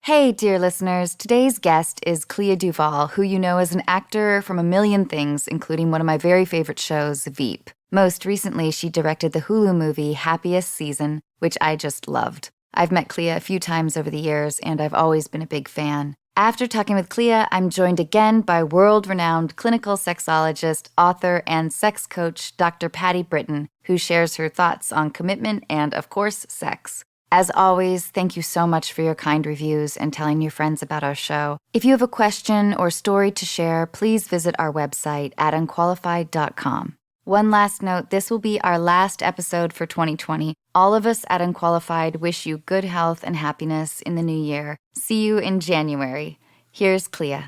Hey, dear listeners. Today's guest is Clea DuVall, who you know as an actor from a million things, including one of my very favorite shows, Veep. Most recently, she directed the Hulu movie Happiest Season, which I just loved. I've met Clea a few times over the years, and I've always been a big fan. After talking with Clea, I'm joined again by world-renowned clinical sexologist, author, and sex coach Dr. Patty Britton, who shares her thoughts on commitment and, of course, sex. As always, thank you so much for your kind reviews and telling your friends about our show. If you have a question or story to share, please visit our website at unqualified.com. One last note, this will be our last episode for 2020. All of us at Unqualified wish you good health and happiness in the new year. See you in January. Here's Clea.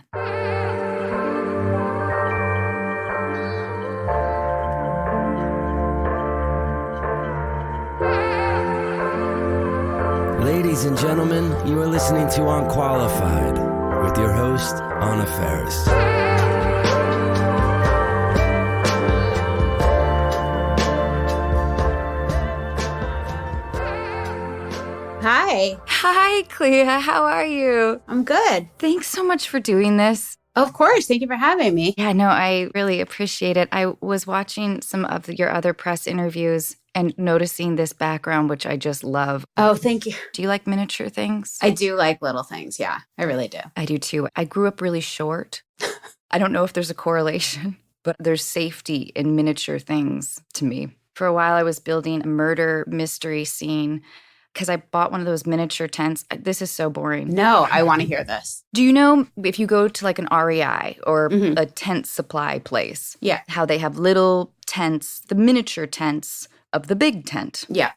Ladies and gentlemen, you are listening to Unqualified with your host, Anna Ferris. Hi. Hi, Clea. How are you? I'm good. Thanks so much for doing this. Of course. Thank you for having me. Yeah, no, I really appreciate it. I was watching some of your other press interviews and noticing this background, which I just love. Oh, thank you. Do you like miniature things? I do like little things. Yeah, I really do. I do too. I grew up really short. I don't know if there's a correlation, but there's safety in miniature things to me. For a while, I was building a murder mystery scene because I bought one of those miniature tents. This is so boring. No, I want to hear this. Do you know if you go to like an REI or a tent supply place, Yeah. how they have little tents, the miniature tents of the big tent? Yeah.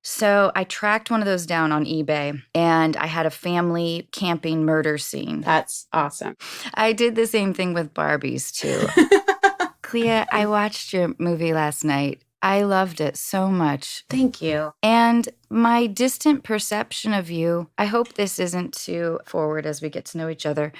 So I tracked one of those down on eBay, and I had a family camping murder scene. That's awesome. I did the same thing with Barbies, too. Clea, I watched your movie last night. I loved it so much. Thank you. And my distant perception of you, I hope this isn't too forward as we get to know each other.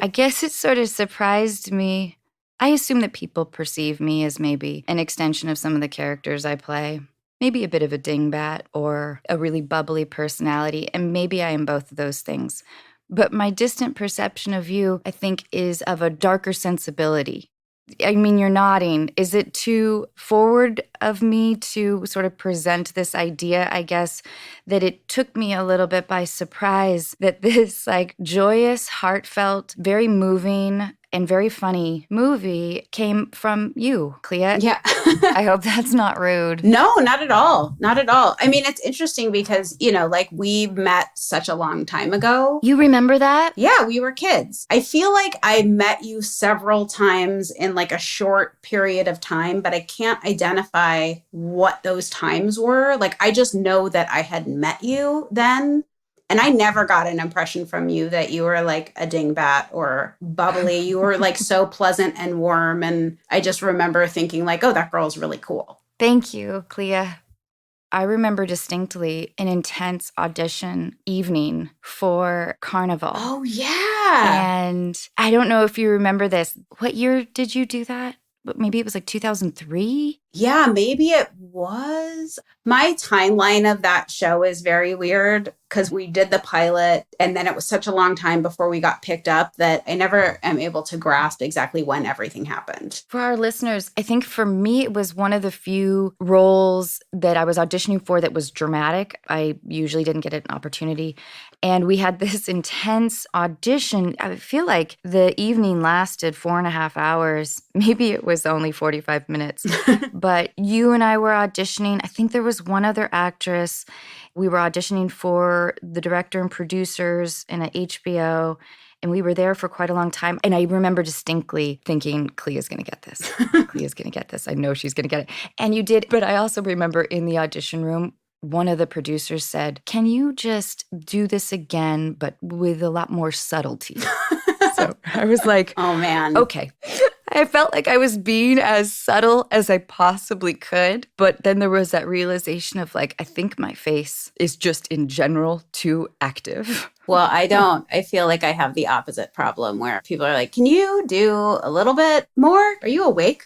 I guess it sort of surprised me. I assume that people perceive me as maybe an extension of some of the characters I play. Maybe a bit of a dingbat or a really bubbly personality, and maybe I am both of those things. But my distant perception of you, I think, is of a darker sensibility. I mean, you're nodding. Is it too forward of me to sort of present this idea, I guess, that it took me a little bit by surprise that this like joyous, heartfelt, very moving, and very funny movie came from you, Clea? Yeah. I hope that's not rude. No, not at all. Not at all. I mean, it's interesting because, like we met such a long time ago. You remember that? Yeah, we were kids. I feel like I met you several times in like a short period of time, but I can't identify what those times were. Like, I just know that I had met you then. And I never got an impression from you that you were like a dingbat or bubbly. You were like so pleasant and warm. And I just remember thinking like, oh, that girl's really cool. Thank you, Clea. I remember distinctly an intense audition evening for Carnival. Oh, yeah. And I don't know if you remember this. What year did you do that? Maybe it was like 2003? Yeah, maybe it was. My timeline of that show is very weird because we did the pilot and then it was such a long time before we got picked up that I never am able to grasp exactly when everything happened. For our listeners, I think for me, it was one of the few roles that I was auditioning for that was dramatic. I usually didn't get an opportunity. And we had this intense audition. I feel like the evening lasted 4.5 hours. Maybe it was only 45 minutes. But you and I were auditioning. I think there was one other actress. We were auditioning for the director and producers in a HBO. And we were there for quite a long time. And I remember distinctly thinking, Clea's going to get this. Clea's going to get this. I know she's going to get it. And you did. But I also remember in the audition room, one of the producers said, can you just do this again, but with a lot more subtlety? So I was like, oh, man. Okay. I felt like I was being as subtle as I possibly could. But then there was that realization of like, I think my face is just in general too active. Well, I don't. I feel like I have the opposite problem where people are like, can you do a little bit more? Are you awake?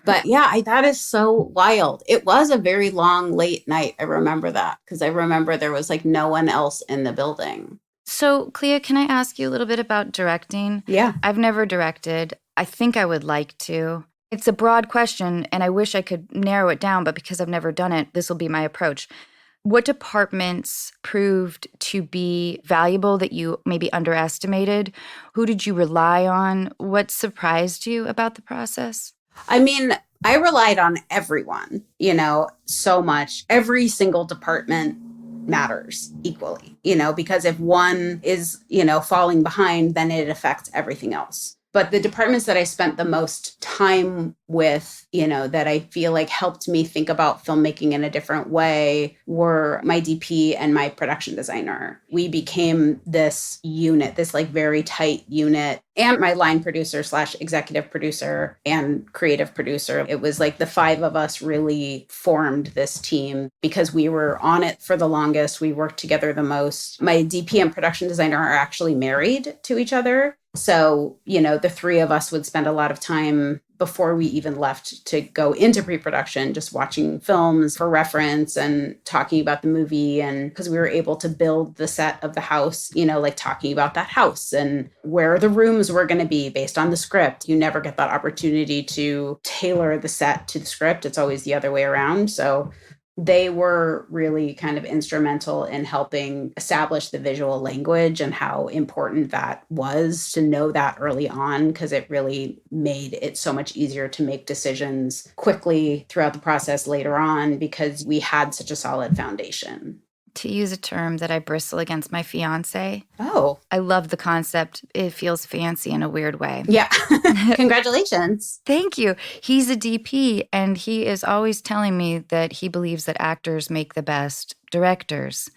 But yeah, that is so wild. It was a very long, late night. I remember that because I remember there was like no one else in the building. So, Clea, can I ask you a little bit about directing? Yeah. I've never directed. I think I would like to. It's a broad question, and I wish I could narrow it down, but because I've never done it, this will be my approach. What departments proved to be valuable that you maybe underestimated? Who did you rely on? What surprised you about the process? I mean, I relied on everyone, so much. Every single department matters equally, because if one is, falling behind, then it affects everything else. But the departments that I spent the most time with, that I feel like helped me think about filmmaking in a different way were my DP and my production designer. We became this unit, this like very tight unit, and my line producer / executive producer and creative producer. It was like the five of us really formed this team because we were on it for the longest. We worked together the most. My DP and production designer are actually married to each other. So, the three of us would spend a lot of time before we even left to go into pre-production, just watching films for reference and talking about the movie. And because we were able to build the set of the house, like talking about that house and where the rooms were going to be based on the script. You never get that opportunity to tailor the set to the script. It's always the other way around. So they were really kind of instrumental in helping establish the visual language and how important that was to know that early on, because it really made it so much easier to make decisions quickly throughout the process later on because we had such a solid foundation. To use a term that I bristle against my fiance. Oh. I love the concept. It feels fancy in a weird way. Yeah. Congratulations. Thank you. He's a DP, and he is always telling me that he believes that actors make the best directors.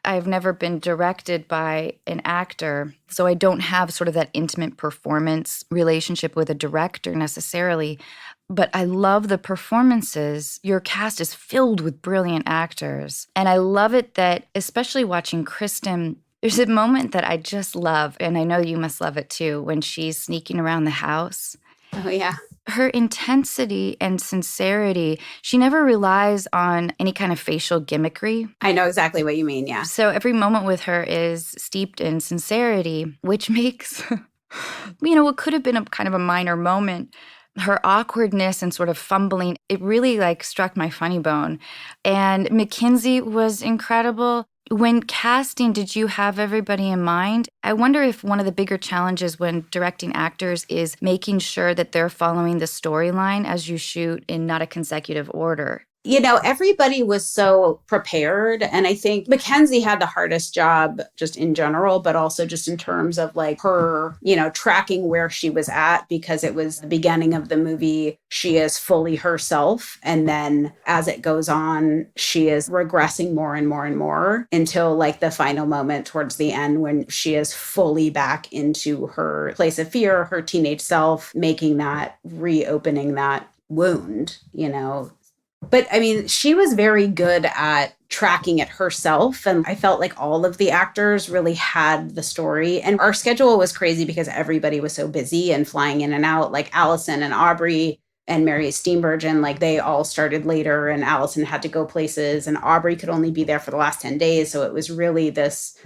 I've never been directed by an actor, so I don't have sort of that intimate performance relationship with a director necessarily. But I love the performances. Your cast is filled with brilliant actors. And I love it that, especially watching Kristen, there's a moment that I just love, and I know you must love it too, when she's sneaking around the house. Oh, yeah. Her intensity and sincerity, she never relies on any kind of facial gimmickry. I know exactly what you mean, yeah. So every moment with her is steeped in sincerity, which makes, what could have been a kind of a minor moment, her awkwardness and sort of fumbling, it really struck my funny bone. And Mackenzie was incredible. When casting, did you have everybody in mind? I wonder if one of the bigger challenges when directing actors is making sure that they're following the storyline as you shoot in not a consecutive order. Everybody was so prepared. And I think Mackenzie had the hardest job just in general, but also just in terms of her, tracking where she was at, because it was the beginning of the movie. She is fully herself. And then as it goes on, she is regressing more and more and more until the final moment towards the end when she is fully back into her place of fear, her teenage self, making that, reopening that wound, But I mean, she was very good at tracking it herself. And I felt like all of the actors really had the story. And our schedule was crazy because everybody was so busy and flying in and out. Like Allison and Aubrey and Mary Steenburgen, they all started later, and Allison had to go places and Aubrey could only be there for the last 10 days. So it was really this,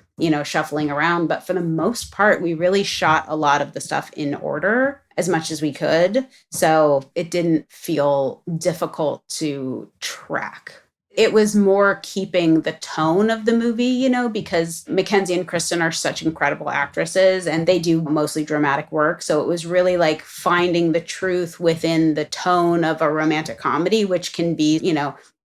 shuffling around. But for the most part, we really shot a lot of the stuff in order as much as we could. So it didn't feel difficult to track. It was more keeping the tone of the movie, because Mackenzie and Kristen are such incredible actresses and they do mostly dramatic work. So it was really finding the truth within the tone of a romantic comedy, which can be,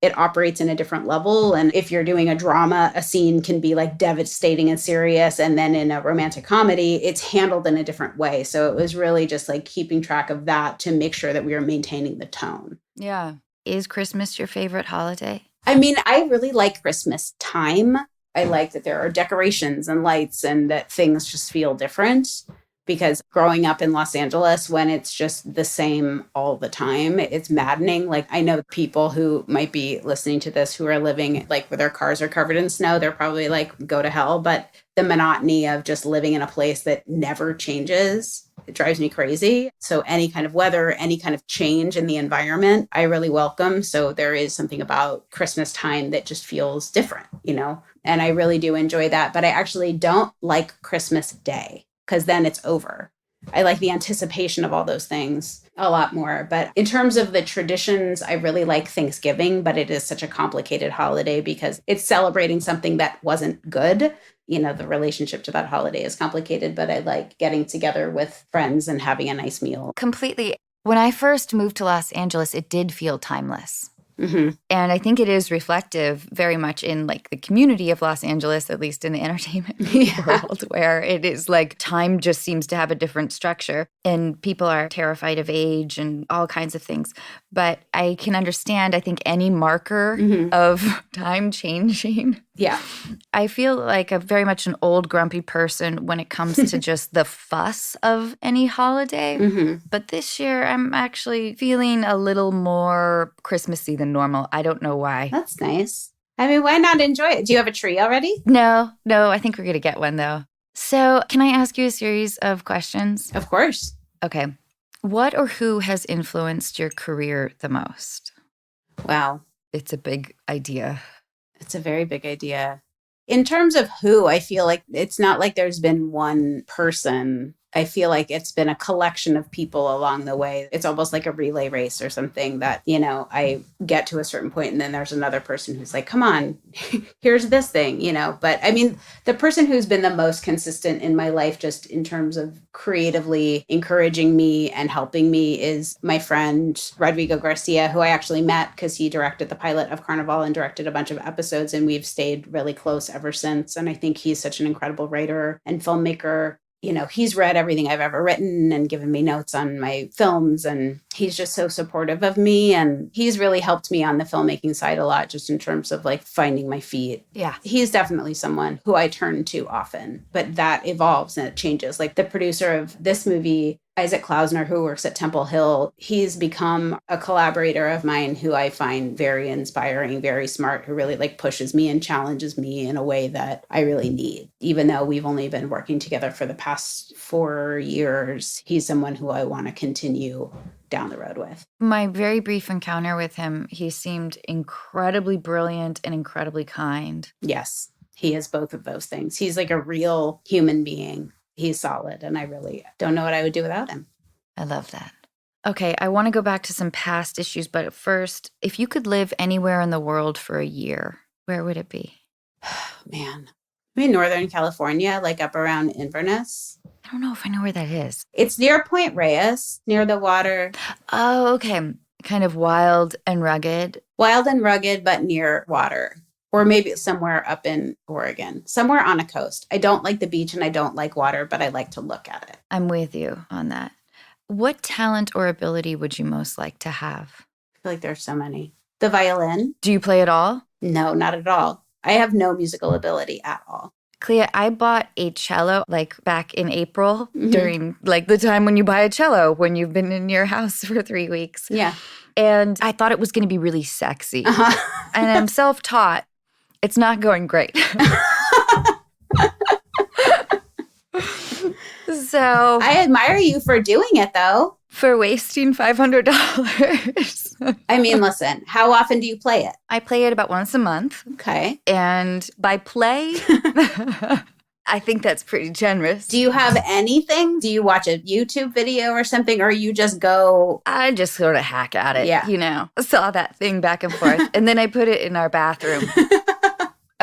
it operates in a different level. And if you're doing a drama, a scene can be devastating and serious. And then in a romantic comedy, it's handled in a different way. So it was really just keeping track of that to make sure that we were maintaining the tone. Yeah. Is Christmas your favorite holiday? I mean, I really like Christmas time. I like that there are decorations and lights and that things just feel different. Because growing up in Los Angeles, when it's just the same all the time, it's maddening. I know people who might be listening to this who are living where their cars are covered in snow. They're probably go to hell. But the monotony of just living in a place that never changes, It drives me crazy. So any kind of weather, any kind of change in the environment, I really welcome. So there is something about Christmas time that just feels different, and I really do enjoy that. But I actually don't like Christmas Day because then it's over. I like the anticipation of all those things a lot more. But in terms of the traditions, I really like Thanksgiving, but it is such a complicated holiday because it's celebrating something that wasn't good. The relationship to that holiday is complicated, but I like getting together with friends and having a nice meal. Completely. When I first moved to Los Angeles, it did feel timeless. Mm-hmm. And I think it is reflective very much in like the community of Los Angeles, at least in the entertainment world, where it is like time just seems to have a different structure and people are terrified of age and all kinds of things. But I can understand, I think, any marker of time changing. Yeah. I feel like very much an old grumpy person when it comes to just the fuss of any holiday. Mm-hmm. But this year I'm actually feeling a little more Christmassy than normal. I don't know why. That's nice. I mean, why not enjoy it? Do you have a tree already? No, I think we're going to get one though. So can I ask you a series of questions? Of course. Okay. What or who has influenced your career the most? Wow. It's a big idea. It's a very big idea. In terms of who, I feel like it's not like there's been one person. I feel like it's been a collection of people along the way. It's almost like a relay race or something that, I get to a certain point and then there's another person who's like, come on, here's this thing, But I mean, the person who's been the most consistent in my life, just in terms of creatively encouraging me and helping me, is my friend Rodrigo Garcia, who I actually met because he directed the pilot of Carnival and directed a bunch of episodes. And we've stayed really close ever since. And I think he's such an incredible writer and filmmaker. He's read everything I've ever written and given me notes on my films. And he's just so supportive of me. And he's really helped me on the filmmaking side a lot, just in terms of like finding my feet. Yeah. He's definitely someone who I turn to often, but that evolves and it changes. Like the producer of this movie, Isaac Klausner, who works at Temple Hill, he's become a collaborator of mine who I find very inspiring, very smart, who really like pushes me and challenges me in a way that I really need. Even though we've only been working together for the past 4 years, he's someone who I want to continue down the road with. My very brief encounter with him, he seemed incredibly brilliant and incredibly kind. Yes, he is both of those things. He's like a real human being. He's solid, and I really don't know what I would do without him. I love that. Okay, I want to go back to some past issues, but first, if you could live anywhere in the world for a year, where would it be? Man. I mean, Northern California, like up around Inverness. I don't know if I know where that is. It's near Point Reyes, near the water. Oh, okay. Kind of wild and rugged. Wild and rugged, but near water. Or maybe somewhere up in Oregon, somewhere on a coast. I don't like the beach and I don't like water, but I like to look at it. I'm with you on that. What talent or ability would you most like to have? I feel like there's so many. The violin? Do you play it all? No, not at all. I have no musical ability at all. Clea, I bought a cello like back in April during like the time when you buy a cello when you've been in your house for 3 weeks. Yeah. And I thought it was going to be really sexy. Uh-huh. And I'm self-taught. It's not going great. So I admire you for doing it, though. For wasting $500. I mean, listen, how often do you play it? I play it about once a month. Okay. And by play, I think that's pretty generous. Do you have anything? Do you watch a YouTube video or something, or you just go? I just sort of hack at it, Yeah. Saw that thing back and forth. And then I put it in our bathroom.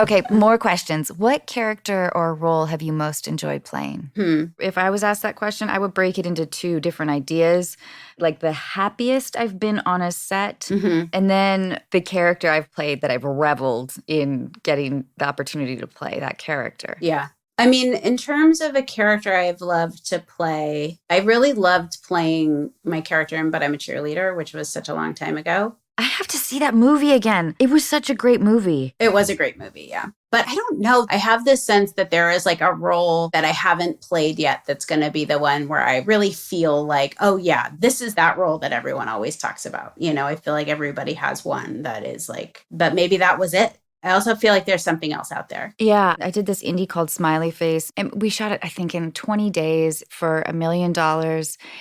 Okay, more questions. What character or role have you most enjoyed playing? If I was asked that question, I would break it into 2 different ideas. Like the happiest I've been on a set, and then the character I've played that I've reveled in getting the opportunity to play that character. Yeah. I mean, in terms of a character I've loved to play, I really loved playing my character in But I'm a Cheerleader, which was such a long time ago. I have to see that movie again. It was such a great movie. It was a great movie, yeah. But I don't know. I have this sense that there is like a role that I haven't played yet that's going to be the one where I really feel like, oh yeah, this is that role that everyone always talks about. I feel like everybody has one that is like, but maybe that was it. I also feel like there's something else out there. Yeah, I did this indie called Smiley Face, and we shot it, I think, in 20 days for $1 million,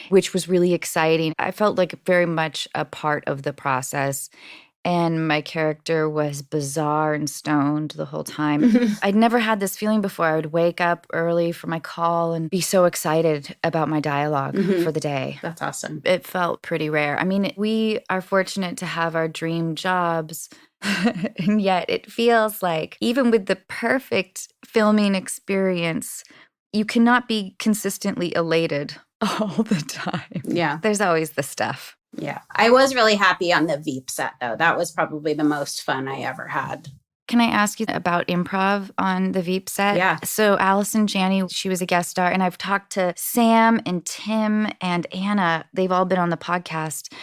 which was really exciting. I felt like very much a part of the process. And my character was bizarre and stoned the whole time. I'd never had this feeling before. I would wake up early for my call and be so excited about my dialogue for the day. That's awesome. It felt pretty rare. I mean, we are fortunate to have our dream jobs. And yet it feels like even with the perfect filming experience, you cannot be consistently elated all the time. Yeah. There's always the stuff. Yeah. I was really happy on the Veep set, though. That was probably the most fun I ever had. Can I ask you about improv on the Veep set? Yeah. So Allison Janney, she was a guest star, and I've talked to Sam and Tim and Anna. They've all been on the podcast.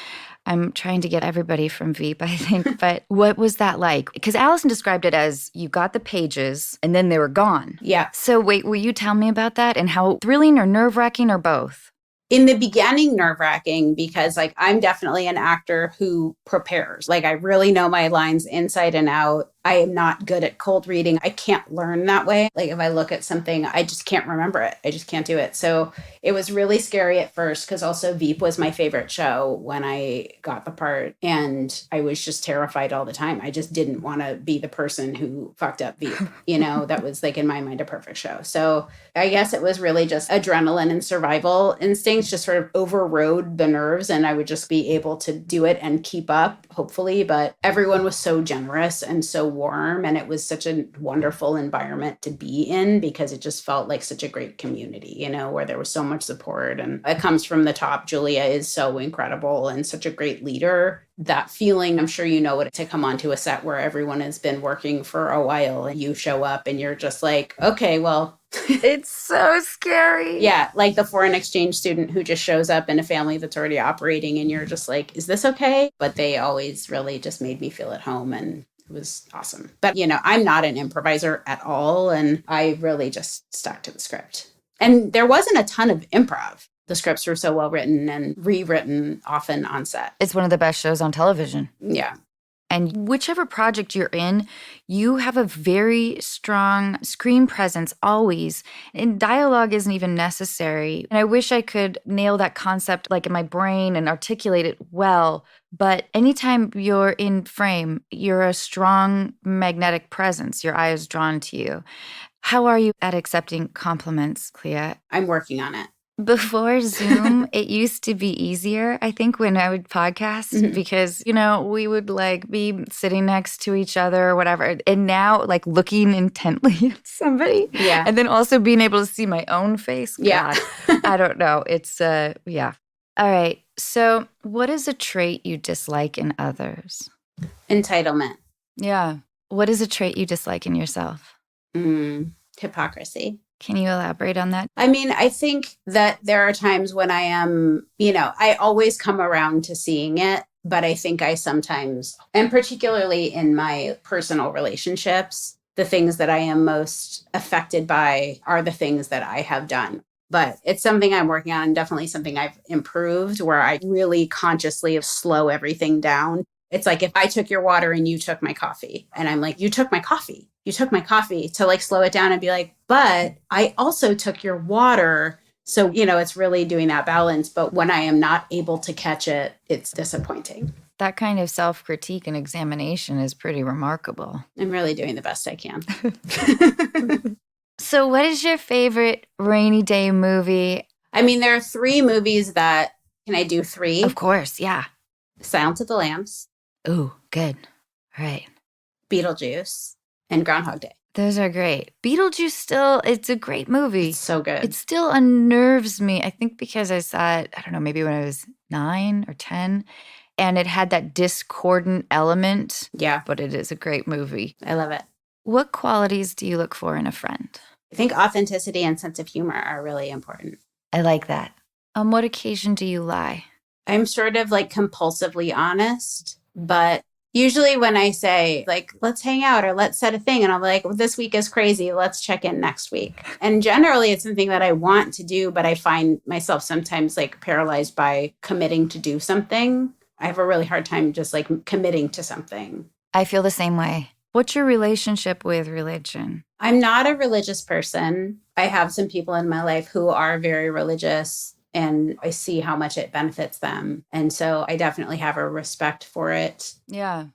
I'm trying to get everybody from Veep, I think. But what was that like? Because Allison described it as you got the pages and then they were gone. Yeah. So wait, will you tell me about that and how thrilling or nerve-wracking or both? In the beginning, nerve-wracking because like I'm definitely an actor who prepares. Like I really know my lines inside and out. I am not good at cold reading. I can't learn that way. Like if I look at something, I just can't remember it. I just can't do it. So it was really scary at first because also Veep was my favorite show when I got the part. And I was just terrified all the time. I just didn't want to be the person who fucked up Veep. You know, that was like in my mind a perfect show. So I guess it was really just adrenaline and survival instincts just sort of overrode the nerves and I would just be able to do it and keep up, hopefully. But everyone was so generous and so warm and it was such a wonderful environment to be in because it just felt like such a great community, you know, where there was so much support and it comes from the top. Julia is so incredible and such a great leader. That feeling, I'm sure you know what to come onto a set where everyone has been working for a while and you show up and you're just like, okay, well, it's so scary. Yeah, like the foreign exchange student who just shows up in a family that's already operating and you're just like, is this okay? But they always really just made me feel at home and it was awesome. But, you know, I'm not an improviser at all. And I really just stuck to the script. And there wasn't a ton of improv. The scripts were so well written and rewritten often on set. It's one of the best shows on television. Yeah. And whichever project you're in, you have a very strong screen presence always. And dialogue isn't even necessary. And I wish I could nail that concept like in my brain and articulate it well. But anytime you're in frame, you're a strong magnetic presence. Your eye is drawn to you. How are you at accepting compliments, Clea? I'm working on it. Before Zoom, it used to be easier, I think, when I would podcast because, you know, we would like be sitting next to each other or whatever. And now like looking intently at somebody. Yeah. And then also being able to see my own face. Yeah. God, I don't know. It's, yeah. All right. So what is a trait you dislike in others? Entitlement. Yeah. What is a trait you dislike in yourself? Hypocrisy. Can you elaborate on that? I mean, I think that there are times when I am, you know, I always come around to seeing it, but I think I sometimes, and particularly in my personal relationships, the things that I am most affected by are the things that I have done. But it's something I'm working on, definitely something I've improved where I really consciously slow everything down. It's like if I took your water and you took my coffee and I'm like, you took my coffee. You took my coffee to like slow it down and be like, but I also took your water. So, you know, it's really doing that balance. But when I am not able to catch it, it's disappointing. That kind of self-critique and examination is pretty remarkable. I'm really doing the best I can. So what is your favorite rainy day movie? I mean, there are 3 movies that, can I do 3? Of course, yeah. Silence of the Lambs. Ooh, good. All right. Beetlejuice. And Groundhog Day. Those are great. Beetlejuice still, it's a great movie. It's so good. It still unnerves me. I think because I saw it, I don't know, maybe when I was 9 or 10. And it had that discordant element. Yeah. But it is a great movie. I love it. What qualities do you look for in a friend? I think authenticity and sense of humor are really important. I like that. On what occasion do you lie? I'm sort of like compulsively honest, but usually when I say like, let's hang out or let's set a thing and I'm like, well, this week is crazy. Let's check in next week. And generally it's something that I want to do, but I find myself sometimes like paralyzed by committing to do something. I have a really hard time just like committing to something. I feel the same way. What's your relationship with religion? I'm not a religious person. I have some people in my life who are very religious, and I see how much it benefits them. And so I definitely have a respect for it. Yeah.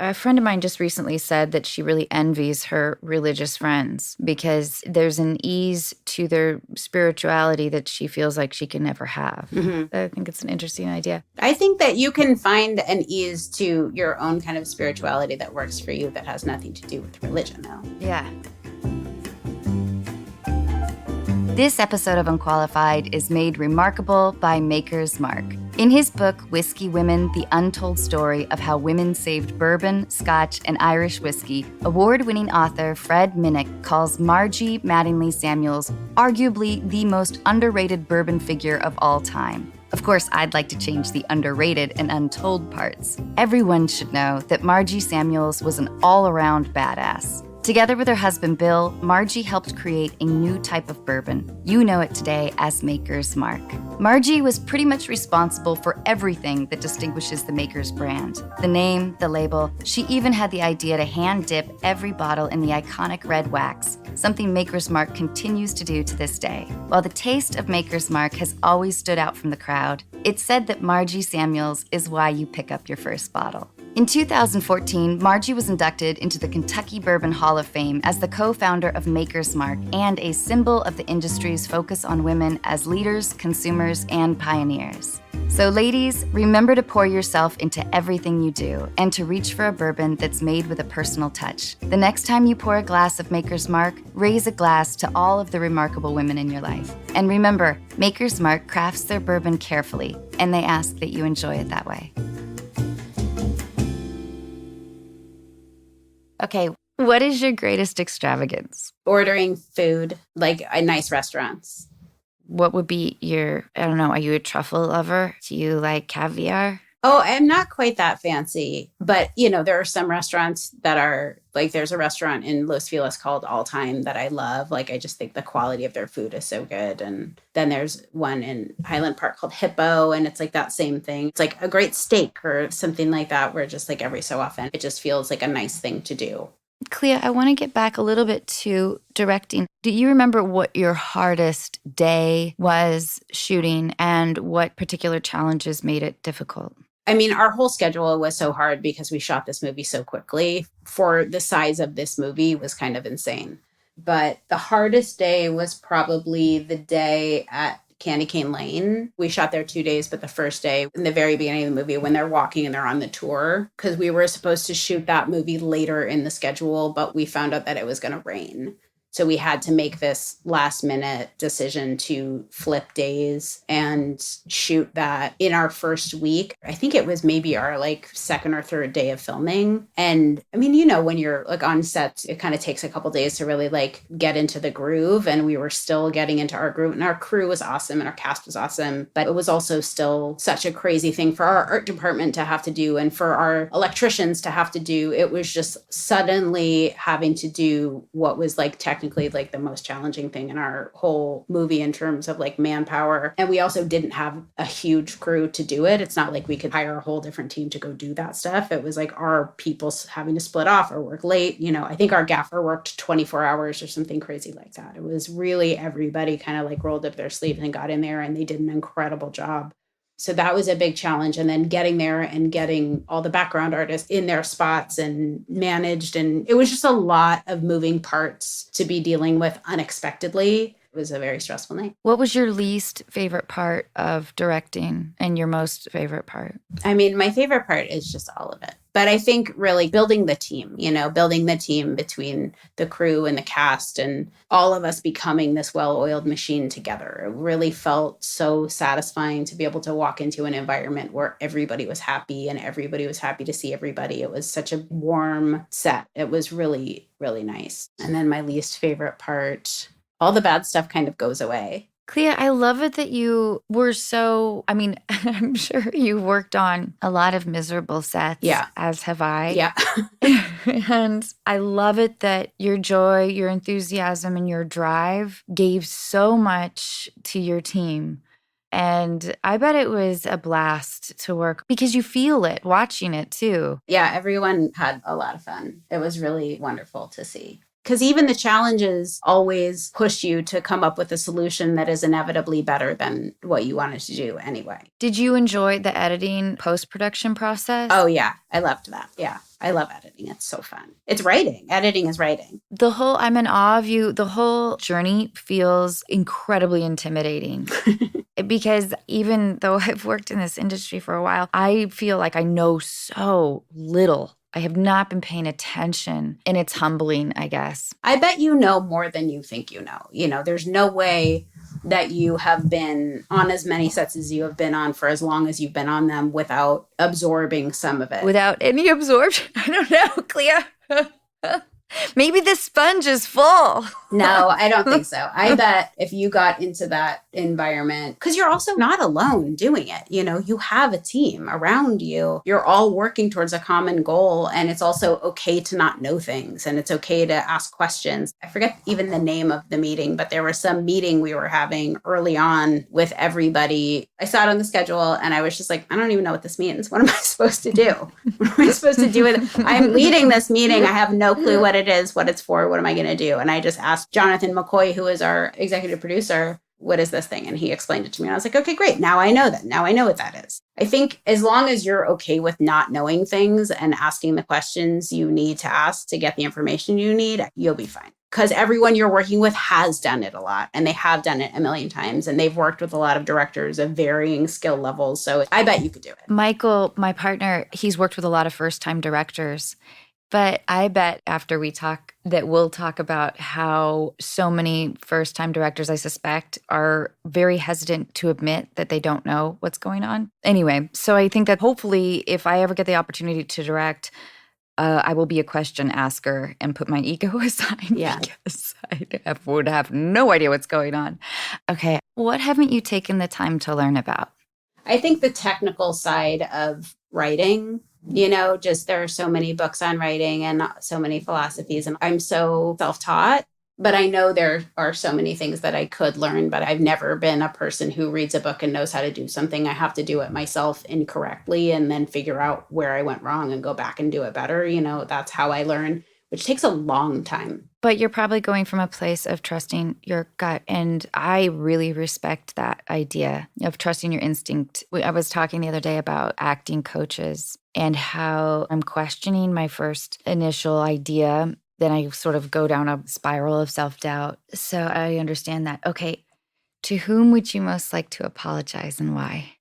A friend of mine just recently said that she really envies her religious friends because there's an ease to their spirituality that she feels like she can never have. Mm-hmm. I think it's an interesting idea. I think that you can find an ease to your own kind of spirituality that works for you that has nothing to do with religion, though. Yeah. This episode of Unqualified is made remarkable by Maker's Mark. In his book, Whiskey Women, The Untold Story of How Women Saved Bourbon, Scotch, and Irish Whiskey, award-winning author Fred Minnick calls Margie Mattingly Samuels arguably the most underrated bourbon figure of all time. Of course, I'd like to change the underrated and untold parts. Everyone should know that Margie Samuels was an all-around badass. Together with her husband, Bill, Margie helped create a new type of bourbon. You know it today as Maker's Mark. Margie was pretty much responsible for everything that distinguishes the Maker's brand. The name, the label, she even had the idea to hand dip every bottle in the iconic red wax, something Maker's Mark continues to do to this day. While the taste of Maker's Mark has always stood out from the crowd, it's said that Margie Samuels is why you pick up your first bottle. In 2014, Margie was inducted into the Kentucky Bourbon Hall of Fame as the co-founder of Maker's Mark and a symbol of the industry's focus on women as leaders, consumers, and pioneers. So ladies, remember to pour yourself into everything you do and to reach for a bourbon that's made with a personal touch. The next time you pour a glass of Maker's Mark, raise a glass to all of the remarkable women in your life. And remember, Maker's Mark crafts their bourbon carefully, and they ask that you enjoy it that way. Okay, what is your greatest extravagance? Ordering food, like at nice restaurants. What would be your, I don't know, are you a truffle lover? Do you like caviar? Oh, I'm not quite that fancy, but there are some restaurants that are like, there's a restaurant in Los Feliz called All Time that I love. Like, I just think the quality of their food is so good. And then there's one in Highland Park called Hippo, and it's like that same thing. It's like a great steak or something like that, where just like every so often, it just feels like a nice thing to do. Clea, I want to get back a little bit to directing. Do you remember what your hardest day was shooting and what particular challenges made it difficult? I mean, our whole schedule was so hard because we shot this movie so quickly. For the size of this movie was kind of insane. But the hardest day was probably the day at Candy Cane Lane. We shot there 2 days, but the first day, in the very beginning of the movie, when they're walking and they're on the tour, because we were supposed to shoot that movie later in the schedule, but we found out that it was going to rain. So we had to make this last minute decision to flip days and shoot that in our first week. I think it was maybe our like second or third day of filming. And I mean, when you're like on sets, it kind of takes a couple days to really like get into the groove. And we were still getting into our groove, and our crew was awesome and our cast was awesome. But it was also still such a crazy thing for our art department to have to do and for our electricians to have to do. It was just suddenly having to do what was like technically like the most challenging thing in our whole movie in terms of like manpower. And we also didn't have a huge crew to do it. It's not like we could hire a whole different team to go do that stuff. It was like our people having to split off or work late. I think our gaffer worked 24 hours or something crazy like that. It was really everybody kind of like rolled up their sleeves and got in there, and they did an incredible job. So that was a big challenge. And then getting there and getting all the background artists in their spots and managed. And it was just a lot of moving parts to be dealing with unexpectedly. It was a very stressful night. What was your least favorite part of directing and your most favorite part? I mean, my favorite part is just all of it. But I think really building the team, building the team between the crew and the cast and all of us becoming this well-oiled machine together. It really felt so satisfying to be able to walk into an environment where everybody was happy and everybody was happy to see everybody. It was such a warm set. It was really, really nice. And then my least favorite part, all the bad stuff kind of goes away. Clea, I love it that you were so, I'm sure you worked on a lot of miserable sets, yeah, as have I. Yeah. And I love it that your joy, your enthusiasm, and your drive gave so much to your team. And I bet it was a blast to work because you feel it watching it too. Yeah, everyone had a lot of fun. It was really wonderful to see. Because even the challenges always push you to come up with a solution that is inevitably better than what you wanted to do anyway. Did you enjoy the editing post-production process? Oh, yeah. I loved that. Yeah. I love editing. It's so fun. It's writing. Editing is writing. I'm in awe of you. The whole journey feels incredibly intimidating. Because even though I've worked in this industry for a while, I feel like I know so little. I have not been paying attention, and it's humbling, I guess. I bet you know more than you think you know. There's no way that you have been on as many sets as you have been on for as long as you've been on them without absorbing some of it. Without any absorption? I don't know, Clea. Maybe the sponge is full. No, I don't think so. I bet if you got into that environment, because you're also not alone doing it. You have a team around you. You're all working towards a common goal. And it's also okay to not know things. And it's okay to ask questions. I forget even the name of the meeting, but there was some meeting we were having early on with everybody. I saw it on the schedule and I was just like, I don't even know what this means. What am I supposed to do? What am I supposed to do with it? I'm leading this meeting. I have no clue what it is, what it's for, what am I going to do? And I just asked Jonathan McCoy, who is our executive producer, what is this thing? And he explained it to me. And I was like, okay, great. Now I know that. Now I know what that is. I think as long as you're okay with not knowing things and asking the questions you need to ask to get the information you need, you'll be fine. Because everyone you're working with has done it a lot and they have done it a million times and they've worked with a lot of directors of varying skill levels. So I bet you could do it. Michael, my partner, he's worked with a lot of first-time directors. But I bet after we talk that we'll talk about how so many first-time directors, I suspect, are very hesitant to admit that they don't know what's going on. Anyway, so I think that hopefully if I ever get the opportunity to direct, I will be a question asker and put my ego aside because I would have no idea what's going on. Okay, what haven't you taken the time to learn about? I think the technical side of writing, just there are so many books on writing and so many philosophies. And I'm so self-taught, but I know there are so many things that I could learn, but I've never been a person who reads a book and knows how to do something. I have to do it myself incorrectly and then figure out where I went wrong and go back and do it better. That's how I learn, which takes a long time. But you're probably going from a place of trusting your gut. And I really respect that idea of trusting your instinct. I was talking the other day about acting coaches and how I'm questioning my first initial idea. Then I sort of go down a spiral of self-doubt. So I understand that. Okay, to whom would you most like to apologize and why?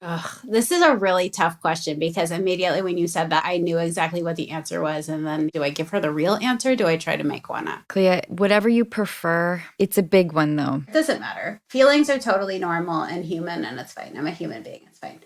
This is a really tough question because immediately when you said that, I knew exactly what the answer was. And then do I give her the real answer? Do I try to make one up? Clea, whatever you prefer. It's a big one, though. It doesn't matter. Feelings are totally normal and human, and it's fine. I'm a human being. It's fine.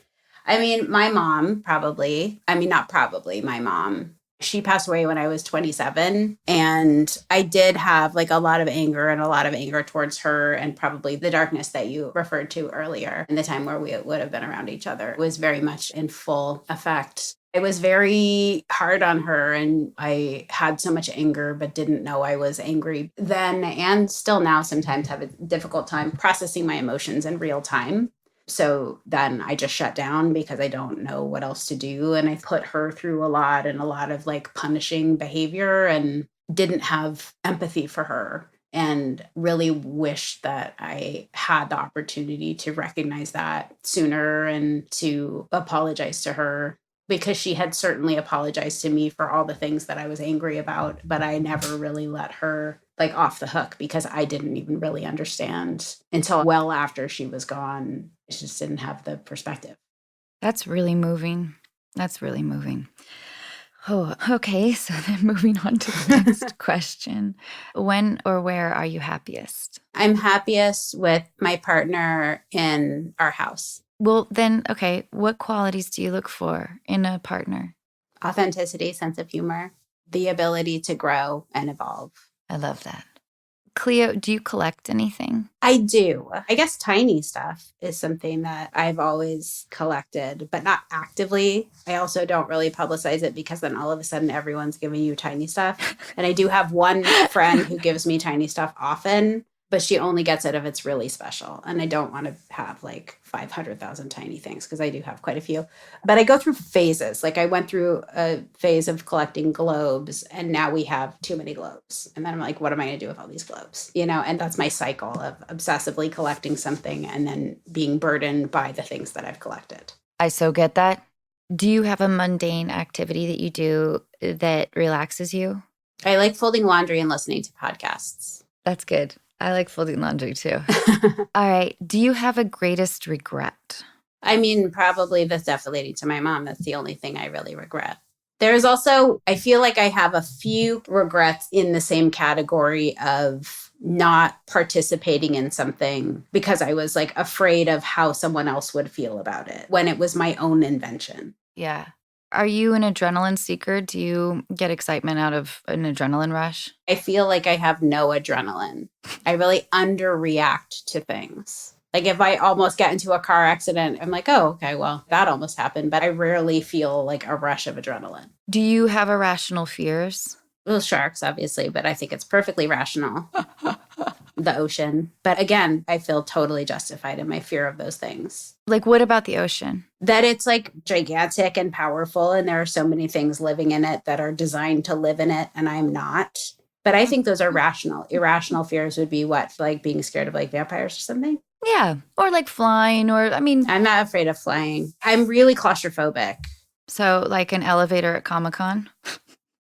I mean, my mom my mom, she passed away when I was 27. And I did have like a lot of anger towards her. And probably the darkness that you referred to earlier in the time where we would have been around each other was very much in full effect. I was very hard on her and I had so much anger, but didn't know I was angry then and still now sometimes have a difficult time processing my emotions in real time. So then I just shut down because I don't know what else to do. And I put her through a lot of like punishing behavior and didn't have empathy for her and really wish that I had the opportunity to recognize that sooner and to apologize to her because she had certainly apologized to me for all the things that I was angry about, but I never really let her like off the hook because I didn't even really understand until well after she was gone. I just didn't have the perspective. That's really moving. Oh, okay. So then moving on to the next question. When or where are you happiest? I'm happiest with my partner in our house. Well, then, okay, what qualities do you look for in a partner? Authenticity, sense of humor, the ability to grow and evolve. I love that. Clea, do you collect anything? I do. I guess tiny stuff is something that I've always collected, but not actively. I also don't really publicize it because then all of a sudden everyone's giving you tiny stuff. And I do have one friend who gives me tiny stuff often. but she only gets it if it's really special. And I don't want to have like 500,000 tiny things because I do have quite a few. But I go through phases. Like I went through a phase of collecting globes and now we have too many globes. And then I'm like, what am I going to do with all these globes? You know, and that's my cycle of obsessively collecting something and then being burdened by the things that I've collected. I so get that. Do you have a mundane activity that you do that relaxes you? I like folding laundry and listening to podcasts. That's good. I like folding laundry too. All right. Do you have a greatest regret? I mean, probably the stuff relating to my mom. That's the only thing I really regret. There's also, I feel like I have a few regrets in the same category of not participating in something because I was like afraid of how someone else would feel about it when it was my own invention. Yeah. Are you an adrenaline seeker? Do you get excitement out of an adrenaline rush? I feel like I have no adrenaline. I really underreact to things. Like if I almost get into a car accident, I'm like, oh, okay, well, that almost happened. But I rarely feel like a rush of adrenaline. Do you have irrational fears? Well, sharks, obviously, but I think it's perfectly rational. The ocean. But again, I feel totally justified in my fear of those things. Like, what about the ocean? That it's like gigantic and powerful, and there are so many things living in it that are designed to live in it, and I'm not. But I think those are rational. Irrational fears would be what? Like being scared of like vampires or something? Yeah. Or like flying, or I'm not afraid of flying. I'm really claustrophobic. So like an elevator at Comic-Con?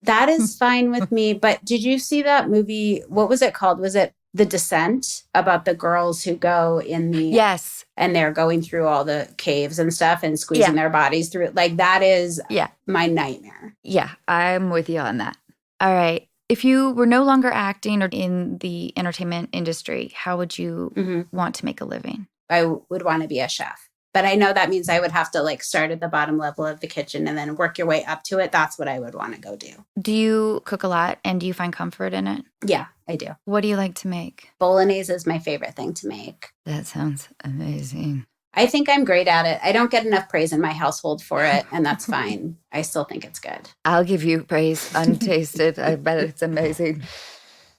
That is fine with me. But did you see that movie? What was it called? Was it The Descent, about the girls who go in the... Yes. And they're going through all the caves and stuff and squeezing their bodies through it. Like that is my nightmare. Yeah, I'm with you on that. All right. If you were no longer acting or in the entertainment industry, how would you want to make a living? I would want to be a chef. But I know that means I would have to like start at the bottom level of the kitchen and then work your way up to it. That's what I would want to go do. Do you cook a lot and do you find comfort in it? Yeah, I do. What do you like to make? Bolognese is my favorite thing to make. That sounds amazing. I think I'm great at it. I don't get enough praise in my household for it, and that's fine. I still think it's good. I'll give you praise untasted. I bet it's amazing.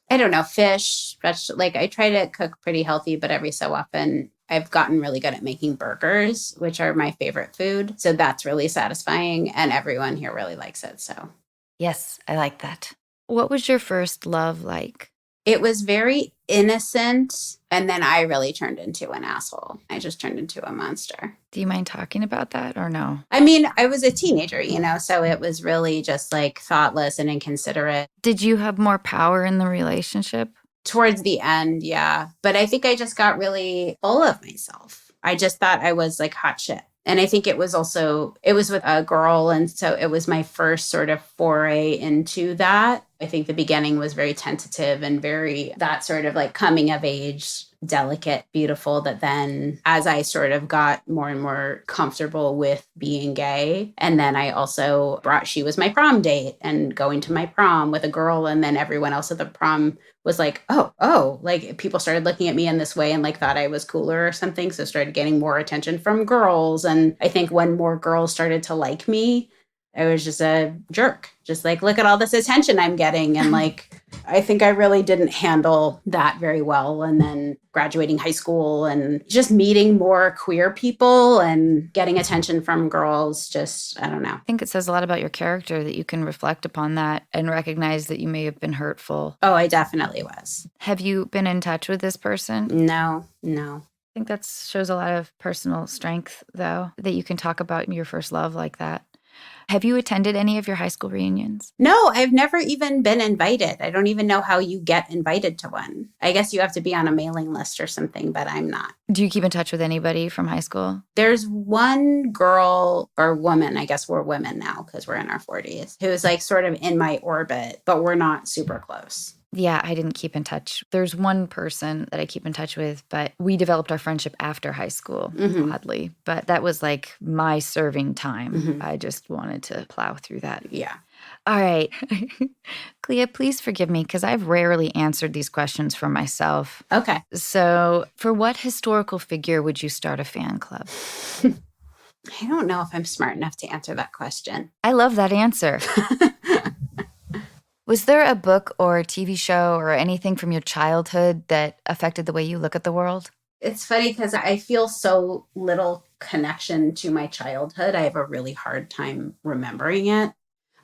I don't know, fish, like I try to cook pretty healthy, but every so often I've gotten really good at making burgers, which are my favorite food. So that's really satisfying, and everyone here really likes it. So yes, I like that. What was your first love like? It was very innocent, and then I really turned into an asshole. I just turned into a monster. Do you mind talking about that or no? I mean, I was a teenager, you know, so it was really just like thoughtless and inconsiderate. Did you have more power in the relationship? Towards the end, yeah. But I think I just got really full of myself. I just thought I was like hot shit. And I think it was with a girl. And so it was my first sort of foray into that. I think the beginning was very tentative and very that sort of like coming of age, delicate, beautiful, that then as I sort of got more and more comfortable with being gay. And then I also she was my prom date and going to my prom with a girl. And then everyone else at the prom was like, oh, like people started looking at me in this way and like thought I was cooler or something. So started getting more attention from girls. And I think when more girls started to like me, I was just a jerk. Just like, look at all this attention I'm getting. And like, I think I really didn't handle that very well. And then graduating high school and just meeting more queer people and getting attention from girls, just, I don't know. I think it says a lot about your character that you can reflect upon that and recognize that you may have been hurtful. Oh, I definitely was. Have you been in touch with this person? No. I think that shows a lot of personal strength, though, that you can talk about your first love like that. Have you attended any of your high school reunions? No, I've never even been invited. I don't even know how you get invited to one. I guess you have to be on a mailing list or something, but I'm not. Do you keep in touch with anybody from high school? There's one girl or woman, I guess we're women now because we're in our 40s, who's like sort of in my orbit, but we're not super close. Yeah, I didn't keep in touch. There's one person that I keep in touch with, but we developed our friendship after high school, oddly. But that was like my serving time. I just wanted to plow through that. Yeah. All right. Clea, please forgive me because I've rarely answered these questions for myself. Okay. So for what historical figure would you start a fan club? I don't know if I'm smart enough to answer that question. I love that answer. Was there a book or TV show or anything from your childhood that affected the way you look at the world? It's funny because I feel so little connection to my childhood. I have a really hard time remembering it.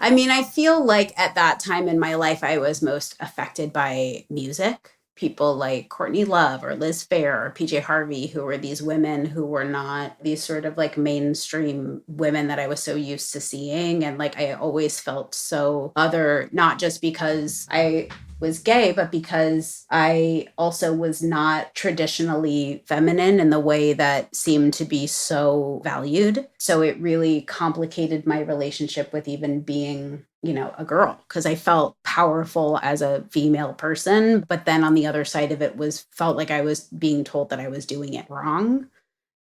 I mean, I feel like at that time in my life, I was most affected by music. People like Courtney Love or Liz Phair or PJ Harvey, who were these women who were not these sort of like mainstream women that I was so used to seeing. And like I always felt so other, not just because I was gay, but because I also was not traditionally feminine in the way that seemed to be so valued. So it really complicated my relationship with even being, a girl, because I felt powerful as a female person. But then on the other side of it felt like I was being told that I was doing it wrong,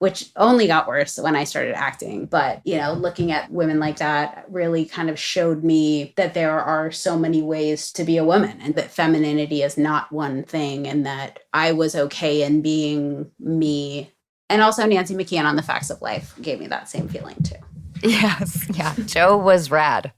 which only got worse when I started acting. But, looking at women like that really kind of showed me that there are so many ways to be a woman and that femininity is not one thing and that I was okay in being me. And also Nancy McKeon on The Facts of Life gave me that same feeling too. Yes. Yeah. Joe was rad.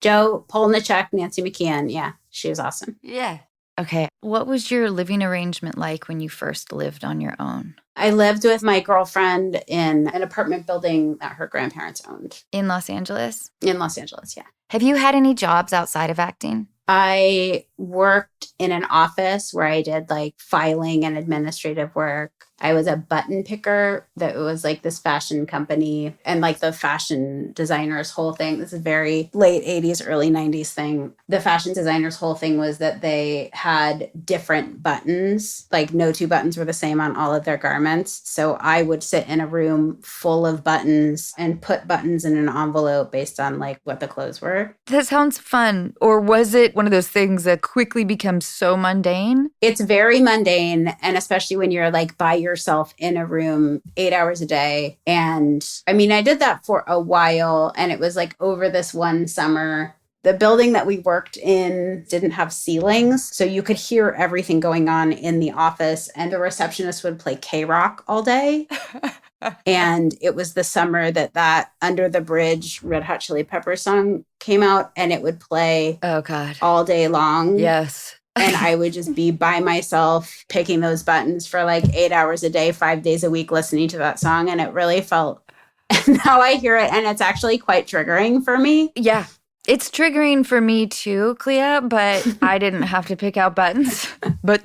Joe Polnicek, Nancy McKeon. Yeah, she was awesome. Yeah. Okay. What was your living arrangement like when you first lived on your own? I lived with my girlfriend in an apartment building that her grandparents owned. In Los Angeles? In Los Angeles, yeah. Have you had any jobs outside of acting? I worked in an office where I did like filing and administrative work. I was a button picker that was like this fashion company and like the fashion designers' whole thing. This is very late 80s, early 90s thing. The fashion designers' whole thing was that they had different buttons, like no two buttons were the same on all of their garments. So I would sit in a room full of buttons and put buttons in an envelope based on like what the clothes were. That sounds fun. Or was it one of those things that quickly becomes so mundane? It's very mundane. And especially when you're like by yourself in a room 8 hours a day. And I mean, I did that for a while and it was like over this one summer. The building that we worked in didn't have ceilings, so you could hear everything going on in the office. And the receptionist would play K-Rock all day. And it was the summer that Under the Bridge Red Hot Chili Peppers song came out, and it would play all day long. Yes. And I would just be by myself picking those buttons for like 8 hours a day, 5 days a week, listening to that song. And it really felt, now I hear it, and it's actually quite triggering for me. Yeah. It's triggering for me too, Clea, but I didn't have to pick out buttons. But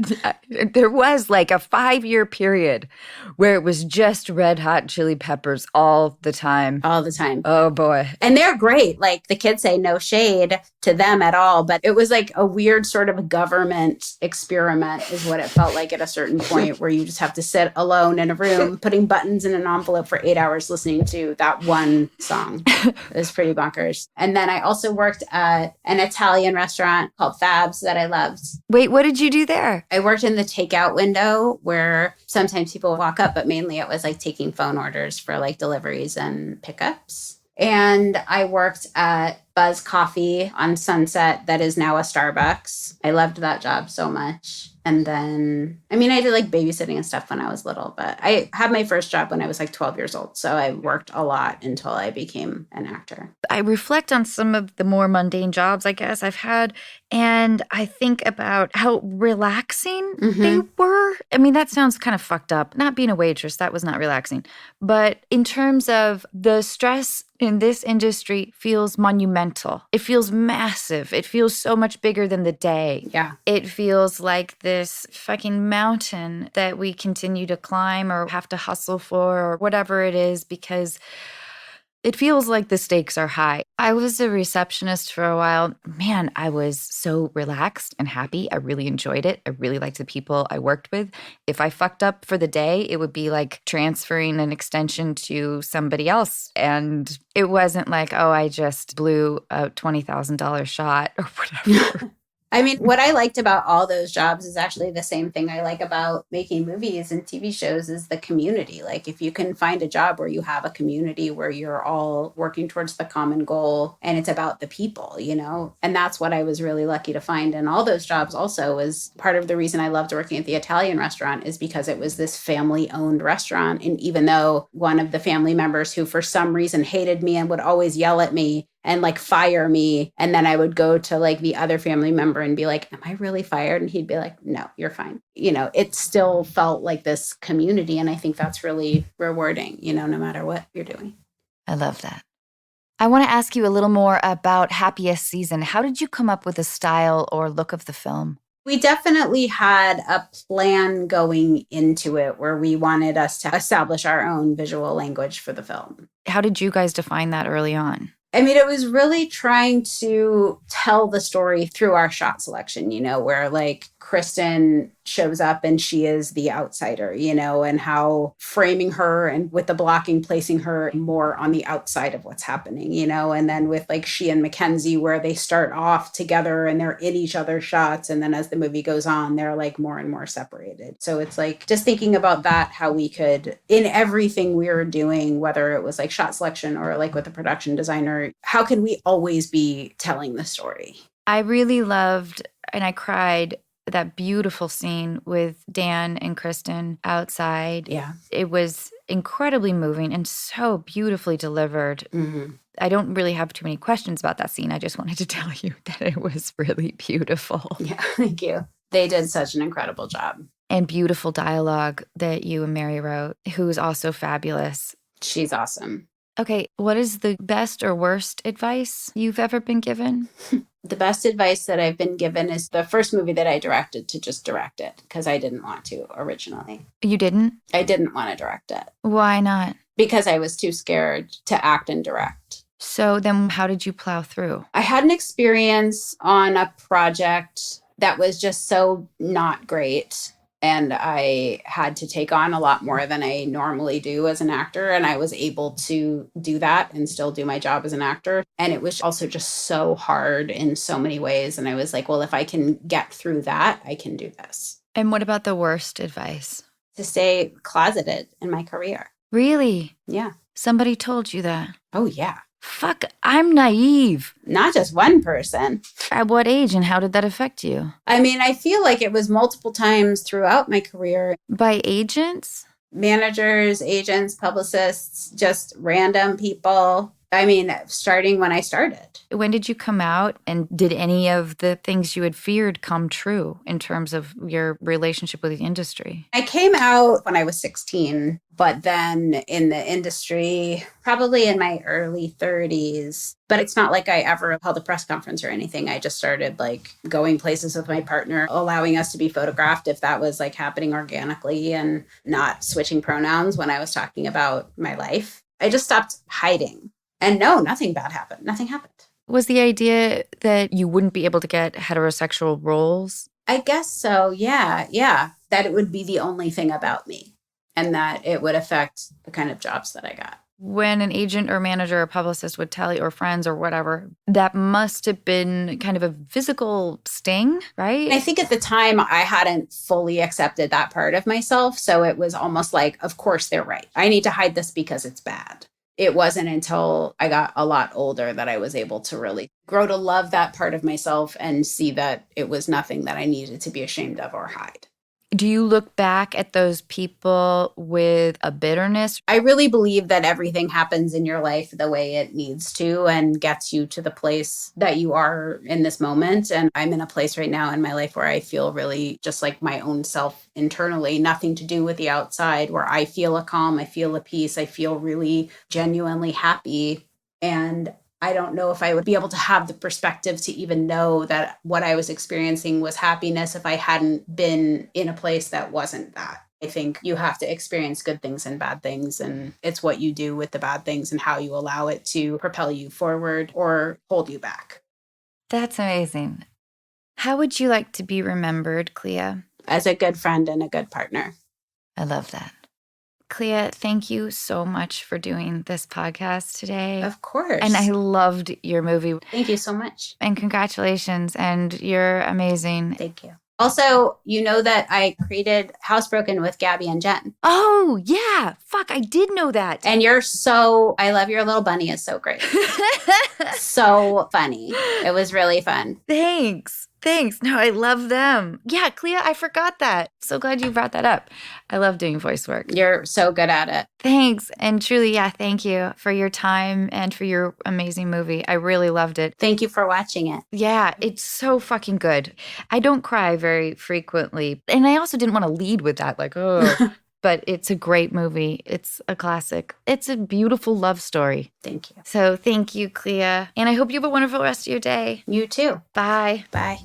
there was like a 5-year period where it was just Red Hot Chili Peppers all the time. All the time. Oh, boy. And they're great. Like the kids say no shade to them at all. But it was like a weird sort of government experiment is what it felt like at a certain point where you just have to sit alone in a room, putting buttons in an envelope for 8 hours listening to that one song. It was pretty bonkers. And then I also worked at an Italian restaurant called Fab's that I loved. Wait, what did you do there? I worked in the takeout window where sometimes people walk up, but mainly it was like taking phone orders for like deliveries and pickups. And I worked at Buzz Coffee on Sunset that is now a Starbucks. I loved that job so much. And then, I mean, I did like babysitting and stuff when I was little, but I had my first job when I was like 12 years old. So I worked a lot until I became an actor. I reflect on some of the more mundane jobs, I guess, I've had, and I think about how relaxing they were. I mean, that sounds kind of fucked up. Not being a waitress, that was not relaxing. But in terms of the stress in this industry feels monumental. It feels massive. It feels so much bigger than the day. Yeah. It feels like this fucking mountain that we continue to climb or have to hustle for or whatever it is because it feels like the stakes are high. I was a receptionist for a while. Man, I was so relaxed and happy. I really enjoyed it. I really liked the people I worked with. If I fucked up for the day, it would be like transferring an extension to somebody else. And it wasn't like, oh, I just blew a $20,000 shot or whatever. I mean, what I liked about all those jobs is actually the same thing I like about making movies and TV shows is the community. Like if you can find a job where you have a community where you're all working towards the common goal and it's about the people, and that's what I was really lucky to find. And all those jobs also was part of the reason I loved working at the Italian restaurant is because it was this family owned restaurant. And even though one of the family members who for some reason hated me and would always yell at me and like fire me. And then I would go to like the other family member and be like, am I really fired? And he'd be like, no, you're fine. It still felt like this community. And I think that's really rewarding, no matter what you're doing. I love that. I want to ask you a little more about Happiest Season. How did you come up with the style or look of the film? We definitely had a plan going into it where we wanted us to establish our own visual language for the film. How did you guys define that early on? I mean, it was really trying to tell the story through our shot selection, where like Kristen shows up and she is the outsider, and how framing her and with the blocking, placing her more on the outside of what's happening, and then with like she and Mackenzie, where they start off together and they're in each other's shots. And then as the movie goes on, they're like more and more separated. So it's like just thinking about that, how we could, in everything we were doing, whether it was like shot selection or like with the production designer, how can we always be telling the story? I really loved, and I cried, that beautiful scene with Dan and Kristen outside. Yeah. It was incredibly moving and so beautifully delivered. Mm-hmm. I don't really have too many questions about that scene. I just wanted to tell you that it was really beautiful. Yeah, thank you. They did such an incredible job. And beautiful dialogue that you and Mary wrote, who is also fabulous. She's awesome. Okay, what is the best or worst advice you've ever been given? The best advice that I've been given is the first movie that I directed to just direct it because I didn't want to originally. You didn't? I didn't want to direct it. Why not? Because I was too scared to act and direct. So then how did you plow through? I had an experience on a project that was just so not great. And I had to take on a lot more than I normally do as an actor. And I was able to do that and still do my job as an actor. And it was also just so hard in so many ways. And I was like, well, if I can get through that, I can do this. And what about the worst advice? To stay closeted in my career. Really? Yeah. Somebody told you that? Oh, yeah. Fuck, I'm naive. Not just one person. At what age and how did that affect you? I mean, I feel like it was multiple times throughout my career. By agents? Managers, agents, publicists, just random people. I mean, starting when I started. When did you come out, and did any of the things you had feared come true in terms of your relationship with the industry? I came out when I was 16, but then in the industry, probably in my early 30s. But it's not like I ever held a press conference or anything. I just started like going places with my partner, allowing us to be photographed if that was like happening organically, and not switching pronouns when I was talking about my life. I just stopped hiding. And no, nothing bad happened. Nothing happened. Was the idea that you wouldn't be able to get heterosexual roles? I guess so. Yeah. That it would be the only thing about me and that it would affect the kind of jobs that I got. When an agent or manager or publicist would tell you, or friends or whatever, that must have been kind of a physical sting, right? I think at the time I hadn't fully accepted that part of myself. So it was almost like, of course they're right. I need to hide this because it's bad. It wasn't until I got a lot older that I was able to really grow to love that part of myself and see that it was nothing that I needed to be ashamed of or hide. Do you look back at those people with a bitterness? I really believe that everything happens in your life the way it needs to and gets you to the place that you are in this moment. And I'm in a place right now in my life where I feel really just like my own self internally, nothing to do with the outside, where I feel a calm, I feel a peace, I feel really genuinely happy. And I don't know if I would be able to have the perspective to even know that what I was experiencing was happiness if I hadn't been in a place that wasn't that. I think you have to experience good things and bad things, and it's what you do with the bad things and how you allow it to propel you forward or hold you back. That's amazing. How would you like to be remembered, Clea? As a good friend and a good partner. I love that. Clea, thank you so much for doing this podcast today. Of course. And I loved your movie. Thank you so much. And congratulations. And you're amazing. Thank you. Also, you know that I created Housebroken with Gabby and Jen. Oh, yeah. Fuck, I did know that. And I love your little bunny is so great. So funny. It was really fun. Thanks. Thanks. No, I love them. Yeah, Clea, I forgot that. So glad you brought that up. I love doing voice work. You're so good at it. Thanks. And truly, yeah, thank you for your time and for your amazing movie. I really loved it. Thank you for watching it. Yeah, it's so fucking good. I don't cry very frequently. And I also didn't want to lead with that, like, oh. But it's a great movie. It's a classic. It's a beautiful love story. Thank you. So thank you, Clea. And I hope you have a wonderful rest of your day. You too. Bye. Bye.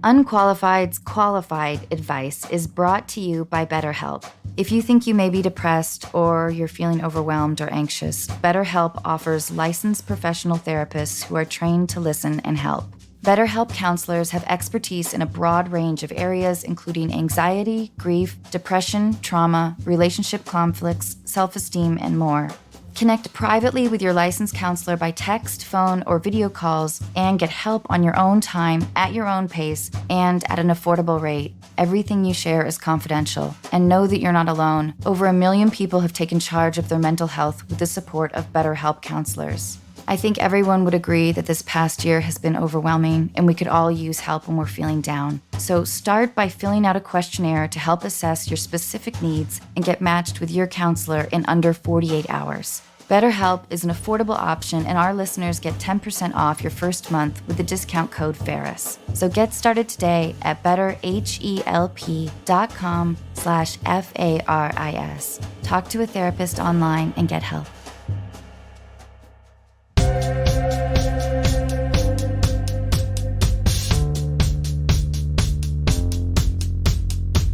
Unqualified's qualified advice is brought to you by BetterHelp. If you think you may be depressed or you're feeling overwhelmed or anxious, BetterHelp offers licensed professional therapists who are trained to listen and help. BetterHelp counselors have expertise in a broad range of areas, including anxiety, grief, depression, trauma, relationship conflicts, self-esteem, and more. Connect privately with your licensed counselor by text, phone, or video calls and get help on your own time, at your own pace, and at an affordable rate. Everything you share is confidential. And know that you're not alone. Over 1 million people have taken charge of their mental health with the support of BetterHelp counselors. I think everyone would agree that this past year has been overwhelming and we could all use help when we're feeling down. So start by filling out a questionnaire to help assess your specific needs and get matched with your counselor in under 48 hours. BetterHelp is an affordable option and our listeners get 10% off your first month with the discount code Ferris. So get started today at betterhelp.com/FARIS. Talk to a therapist online and get help.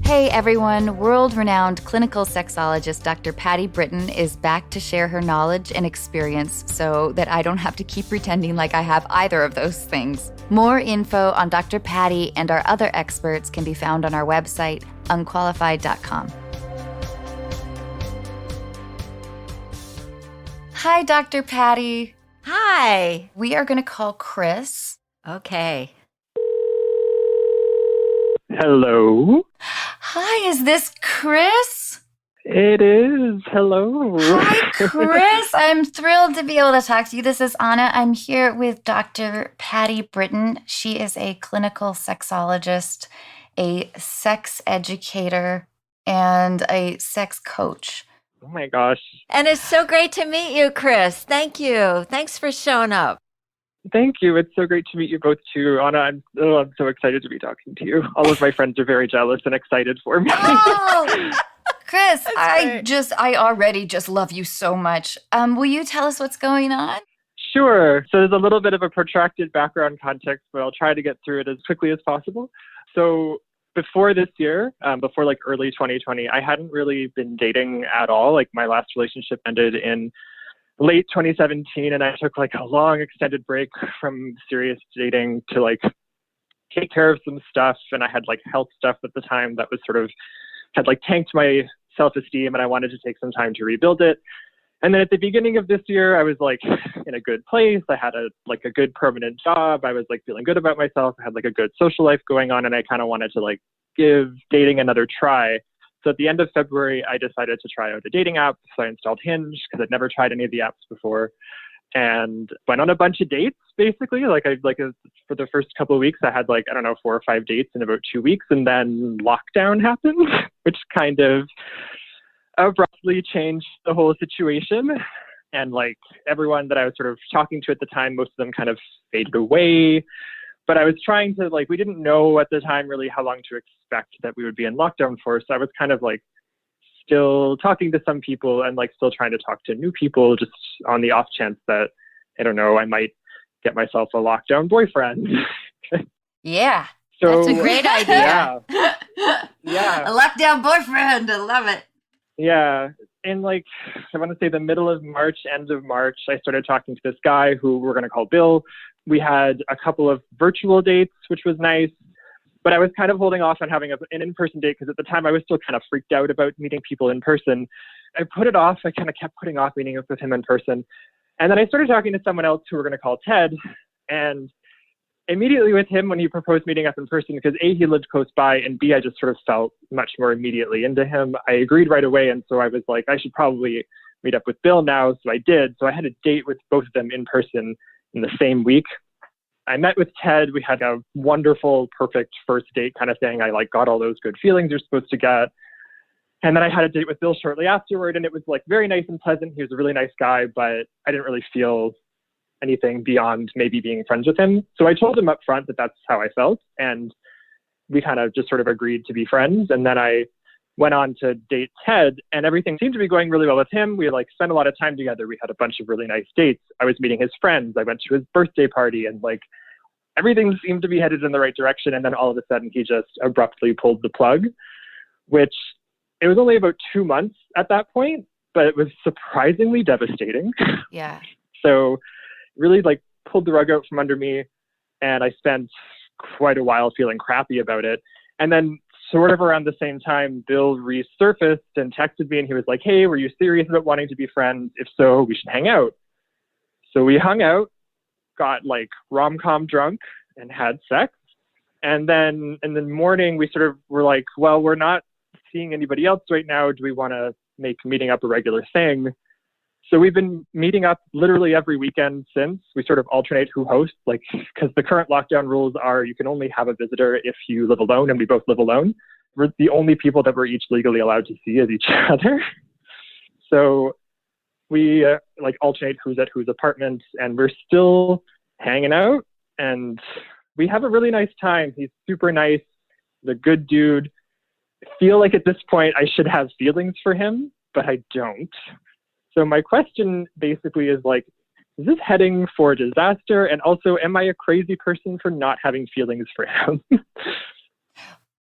Hey everyone, world-renowned clinical sexologist Dr. Patty Britton is back to share her knowledge and experience so that I don't have to keep pretending like I have either of those things. More info on Dr. Patty and our other experts can be found on our website, unqualified.com. Hi, Dr. Patty. Hi. We are going to call Chris. Okay. Hello. Hi, is this Chris? It is. Hello. Hi, Chris. I'm thrilled to be able to talk to you. This is Anna. I'm here with Dr. Patty Britton. She is a clinical sexologist, a sex educator, and a sex coach. Oh my gosh. And it's so great to meet you, Chris. Thank you. Thanks for showing up. Thank you. It's so great to meet you both too. Anna, I'm so excited to be talking to you. All of my friends are very jealous and excited for me. Oh, Chris, I already just love you so much. Will you tell us what's going on? Sure. So there's a little bit of a protracted background context, but I'll try to get through it as quickly as possible. So before this year, before like early 2020, I hadn't really been dating at all. Like my last relationship ended in late 2017, and I took like a long extended break from serious dating to like take care of some stuff. And I had like health stuff at the time that was sort of had like tanked my self-esteem, and I wanted to take some time to rebuild it. And then at the beginning of this year, I was like in a good place. I had a good permanent job. I was like feeling good about myself. I had like a good social life going on, and I kind of wanted to like give dating another try. So at the end of February, I decided to try out a dating app. So I installed Hinge because I'd never tried any of the apps before, and went on a bunch of dates. Basically, for the first couple of weeks, I had 4 or 5 dates in about 2 weeks, and then lockdown happened, which kind of abruptly changed the whole situation. And like everyone that I was sort of talking to at the time, most of them kind of faded away. But I was trying to we didn't know at the time really how long to expect that we would be in lockdown for. So I was kind of like still talking to some people and like still trying to talk to new people just on the off chance that, I don't know, I might get myself a lockdown boyfriend. Yeah. So, that's a great idea. Yeah. A lockdown boyfriend. I love it. Yeah. In I want to say the middle of March, end of March, I started talking to this guy who we're going to call Bill. We had a couple of virtual dates, which was nice, but I was kind of holding off on having an in-person date because at the time I was still kind of freaked out about meeting people in person. I put it off. I kind of kept putting off meeting up with him in person. And then I started talking to someone else who we're going to call Ted. And immediately with him, when he proposed meeting up in person, because A, he lived close by, and B, I just sort of felt much more immediately into him, I agreed right away. And so I was like, I should probably meet up with Bill now. So I did. So I had a date with both of them in person in the same week. I met with Ted. We had a wonderful, perfect first date kind of thing. I like got all those good feelings you're supposed to get. And then I had a date with Bill shortly afterward, and it was like very nice and pleasant. He was a really nice guy, but I didn't really feel anything beyond maybe being friends with him. So I told him up front that that's how I felt. And we kind of just sort of agreed to be friends. And then I went on to date Ted, and everything seemed to be going really well with him. We like spent a lot of time together. We had a bunch of really nice dates. I was meeting his friends. I went to his birthday party, and like everything seemed to be headed in the right direction. And then all of a sudden he just abruptly pulled the plug, which it was only about 2 months at that point, but it was surprisingly devastating. Yeah. So really like pulled the rug out from under me, and I spent quite a while feeling crappy about it. And then sort of around the same time, Bill resurfaced and texted me, and he was like, hey, were you serious about wanting to be friends? If so, we should hang out. So we hung out, got like rom-com drunk, and had sex. And then in the morning, we sort of were like, well, we're not seeing anybody else right now. Do we want to make meeting up a regular thing? So we've been meeting up literally every weekend since. We sort of alternate who hosts, like, because the current lockdown rules are you can only have a visitor if you live alone, and we both live alone. We're the only people that we're each legally allowed to see is each other. So we like alternate who's at whose apartment, and we're still hanging out, and we have a really nice time. He's super nice, the good dude. I feel like at this point I should have feelings for him, but I don't. So my question basically is like, is this heading for disaster? And also, am I a crazy person for not having feelings for him?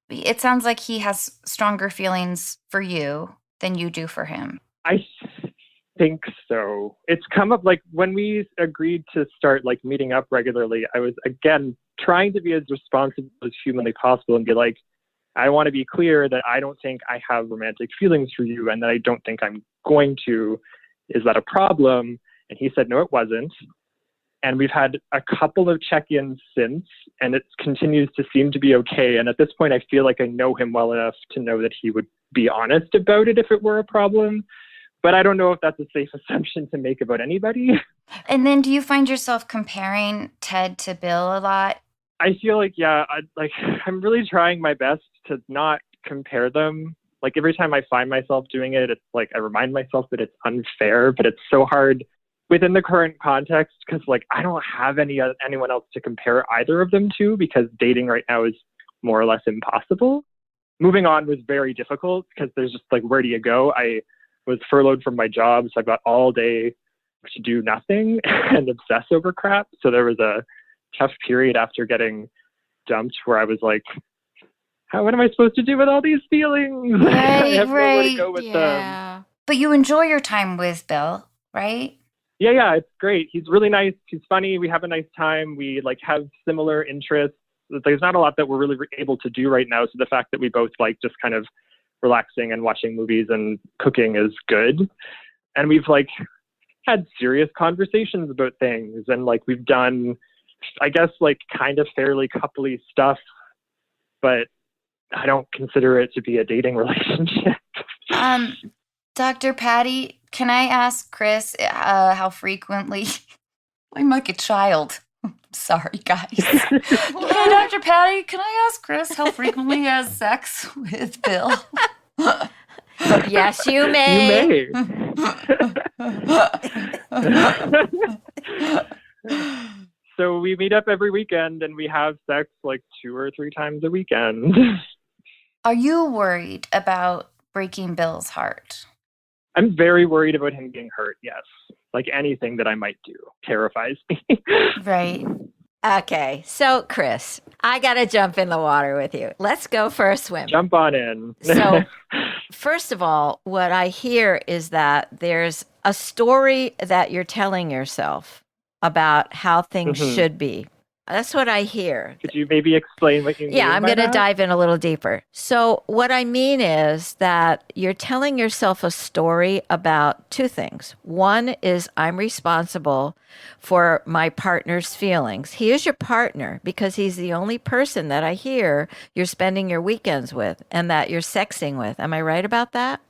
It sounds like he has stronger feelings for you than you do for him. I think so. It's come up like when we agreed to start like meeting up regularly, I was again trying to be as responsible as humanly possible and be like, I want to be clear that I don't think I have romantic feelings for you, and that I don't think I'm going to. Is that a problem? And he said, no, it wasn't. And we've had a couple of check-ins since, and it continues to seem to be okay. And at this point, I feel like I know him well enough to know that he would be honest about it if it were a problem. But I don't know if that's a safe assumption to make about anybody. And then do you find yourself comparing Ted to Bill a lot? I feel like, yeah, I'm really trying my best to not compare them. Like every time I find myself doing it, it's like I remind myself that it's unfair, but it's so hard within the current context because like I don't have anyone else to compare either of them to, because dating right now is more or less impossible. Moving on was very difficult because there's just like, where do you go? I was furloughed from my job, so I got all day to do nothing and obsess over crap. So there was a tough period after getting dumped where I was like, what am I supposed to do with all these feelings? Right, I have nowhere to go with them. But you enjoy your time with Bill, right? Yeah, it's great. He's really nice. He's funny. We have a nice time. We like have similar interests. There's not a lot that we're really able to do right now. So the fact that we both like just kind of relaxing and watching movies and cooking is good. And we've like had serious conversations about things. And like we've done, I guess, like kind of fairly coupley stuff, but I don't consider it to be a dating relationship. Dr. Patty, can I ask Chris how frequently? I'm like a child. Sorry, guys. Hey, Dr. Patty, can I ask Chris how frequently he has sex with Bill? Yes, you may. You may. So we meet up every weekend and we have sex like 2 or 3 times a weekend. Are you worried about breaking Bill's heart? I'm very worried about him getting hurt, yes. Like anything that I might do terrifies me. Right. Okay, so Chris, I got to jump in the water with you. Let's go for a swim. Jump on in. So, first of all, what I hear is that there's a story that you're telling yourself about how things should be. That's what I hear. Could you maybe explain what you mean? Yeah, I'm by going to that? dive in a little deeper. So what I mean is that you're telling yourself a story about 2 things. One is I'm responsible for my partner's feelings. He is your partner because he's the only person that I hear you're spending your weekends with and that you're sexing with. Am I right about that?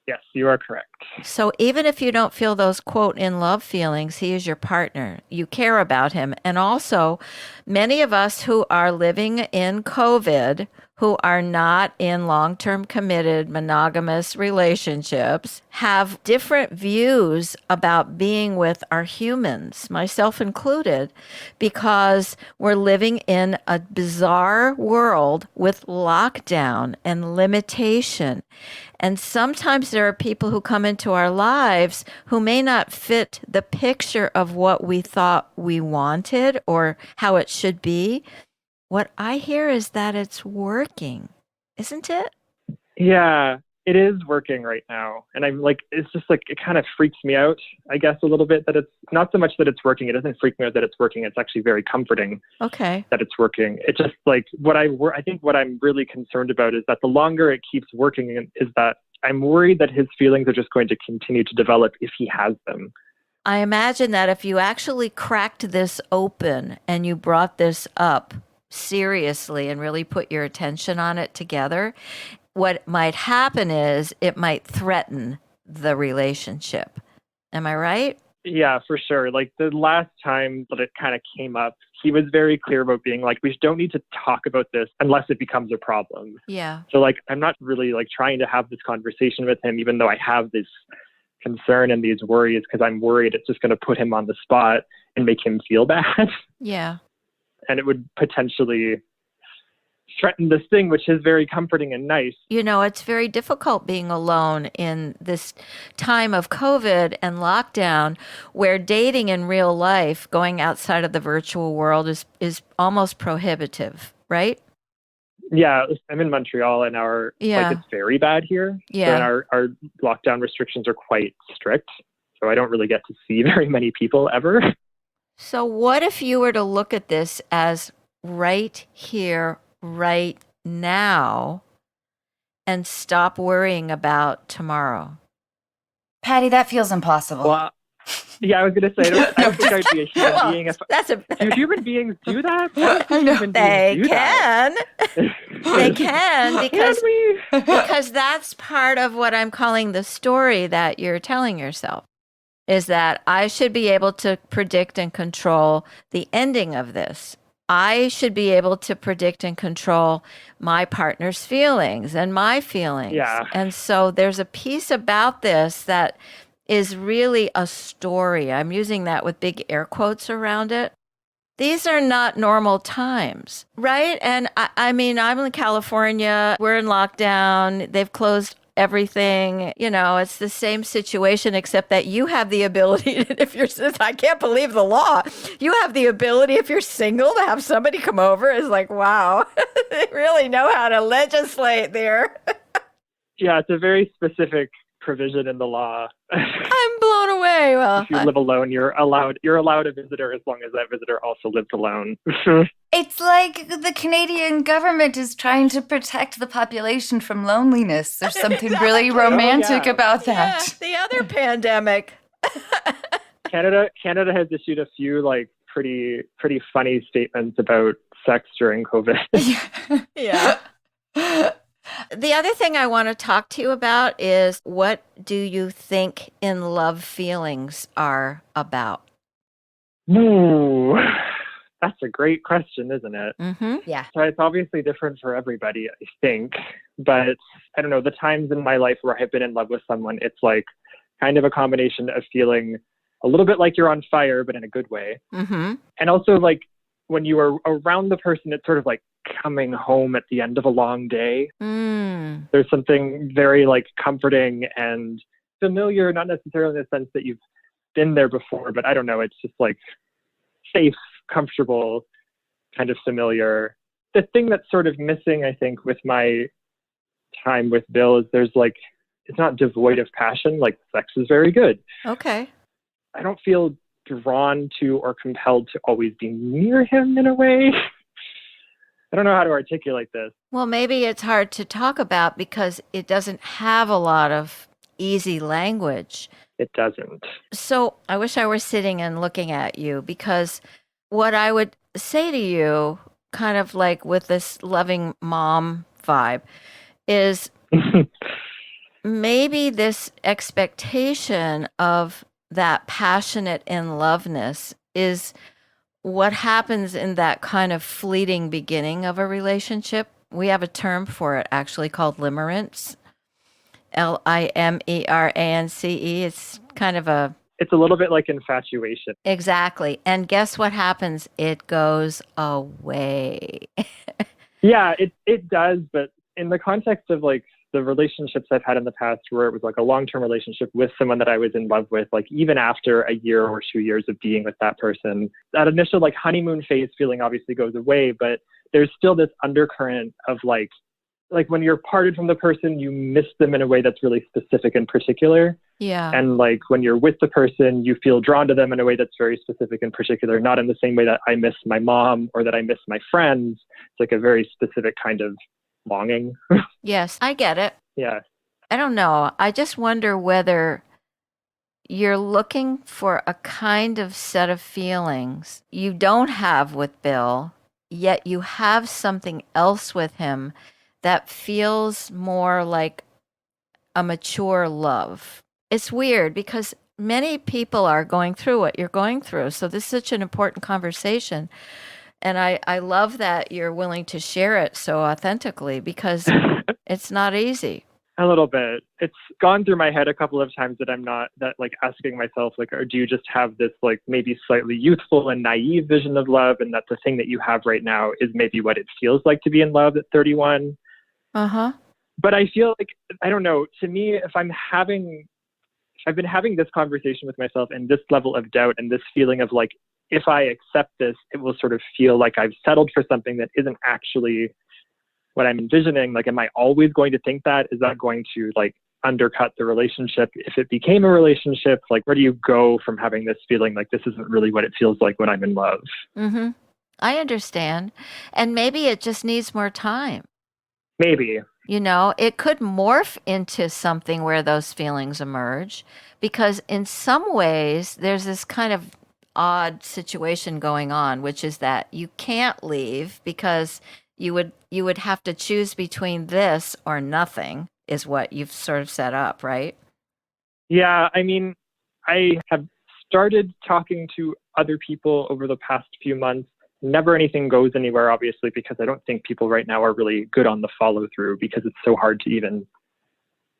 Yes, you are correct. So even if you don't feel those quote in love feelings, he is your partner. You care about him. And also, many of us who are living in COVID, who are not in long-term committed monogamous relationships, have different views about being with our humans, myself included, because we're living in a bizarre world with lockdown and limitation. And sometimes there are people who come into our lives who may not fit the picture of what we thought we wanted or how it should be. What I hear is that it's working, isn't it? Yeah, it is working right now. And I'm like, it's just like, it kind of freaks me out, I guess, a little bit that it's not so much that it's working. It doesn't freak me out that it's working. It's actually very comforting Okay. that it's working. It's just like I think what I'm really concerned about is that the longer it keeps working is that I'm worried that his feelings are just going to continue to develop if he has them. I imagine that if you actually cracked this open and you brought this up seriously and really put your attention on it together, what might happen is it might threaten the relationship. Am I right? Yeah, for sure. Like the last time that it kind of came up, he was very clear about being like, we don't need to talk about this unless it becomes a problem. Yeah. So like, I'm not really like trying to have this conversation with him, even though I have this concern and these worries, because I'm worried it's just going to put him on the spot and make him feel bad. Yeah. And it would potentially threaten this thing, which is very comforting and nice. You know, it's very difficult being alone in this time of COVID and lockdown where dating in real life, going outside of the virtual world is almost prohibitive, right? Yeah, I'm in Montreal and it's very bad here. Yeah. So, and our lockdown restrictions are quite strict. So I don't really get to see very many people ever. So what if you were to look at this as right here, right now, and stop worrying about tomorrow? Patty, that feels impossible. Well, yeah, I was going to say, I don't think I'd be a human being. Do human beings do that? I know. They can. They can because that's part of what I'm calling the story that you're telling yourself, is that I should be able to predict and control the ending of this. I should be able to predict and control my partner's feelings and my feelings. Yeah. And so there's a piece about this that is really a story. I'm using that with big air quotes around it. These are not normal times, right? And I mean, I'm in California. We're in lockdown. They've closed everything. You know, it's the same situation, except that you have the ability, if you're, I can't believe the law, you have the ability, if you're single, to have somebody come over. It's like, wow, they really know how to legislate there. Yeah, it's a very specific provision in the law. I'm blown away. Well, if you live alone, you're allowed a visitor as long as that visitor also lives alone. It's like the Canadian government is trying to protect the population from loneliness. There's something really romantic about that. Yeah, the other pandemic. Canada has issued a few like pretty funny statements about sex during COVID. Yeah. The other thing I want to talk to you about is, what do you think in love feelings are about? Ooh, that's a great question, isn't it? Mm-hmm. Yeah. So it's obviously different for everybody, I think. But I don't know, the times in my life where I've been in love with someone, it's like kind of a combination of feeling a little bit like you're on fire, but in a good way. Mm-hmm. And also like when you are around the person, it's sort of like coming home at the end of a long day. Mm. There's something very like comforting and familiar, not necessarily in the sense that you've been there before, but I don't know, it's just like safe, comfortable, kind of familiar. The thing that's sort of missing, I think, with my time with Bill is there's like, it's not devoid of passion. Like sex is very good. Okay. I don't feel drawn to or compelled to always be near him in a way. I don't know how to articulate this. Well, maybe it's hard to talk about because it doesn't have a lot of easy language. It doesn't. So I wish I were sitting and looking at you, because what I would say to you, kind of like with this loving mom vibe, is maybe this expectation of that passionate in loveness is what happens in that kind of fleeting beginning of a relationship. We have a term for it actually called limerence, Limerance. It's kind of a It's a little bit like infatuation. exactly. And guess what happens? It goes away. Yeah, it does, but in the context of like the relationships I've had in the past where it was like a long-term relationship with someone that I was in love with, like even after a year or 2 years of being with that person, that initial like honeymoon phase feeling obviously goes away, but there's still this undercurrent of like when you're parted from the person, you miss them in a way that's really specific and particular. Yeah. And like when you're with the person, you feel drawn to them in a way that's very specific and particular, not in the same way that I miss my mom or that I miss my friends. It's like a very specific kind of longing. Yes, I get it. Yeah. I don't know. I just wonder whether you're looking for a kind of set of feelings you don't have with Bill, yet you have something else with him that feels more like a mature love. It's weird because many people are going through what you're going through. So this is such an important conversation. And I love that you're willing to share it so authentically because it's not easy. A little bit. It's gone through my head a couple of times that I'm not that like asking myself like, or do you just have this like maybe slightly youthful and naive vision of love, and that the thing that you have right now is maybe what it feels like to be in love at 31? Uh-huh. But I feel like, I don't know, to me, if I've been having this conversation with myself and this level of doubt and this feeling of like, if I accept this, it will sort of feel like I've settled for something that isn't actually what I'm envisioning. Like, am I always going to think that? Is that going to like undercut the relationship if it became a relationship? Like, where do you go from having this feeling like this isn't really what it feels like when I'm in love? Mm-hmm. I understand. And maybe it just needs more time. Maybe. You know, it could morph into something where those feelings emerge because in some ways there's this kind of odd situation going on, which is that you can't leave because you would have to choose between this or nothing is what you've sort of set up, right? Yeah, I mean, I have started talking to other people over the past few months. Never anything goes anywhere, obviously, because I don't think people right now are really good on the follow through because it's so hard to even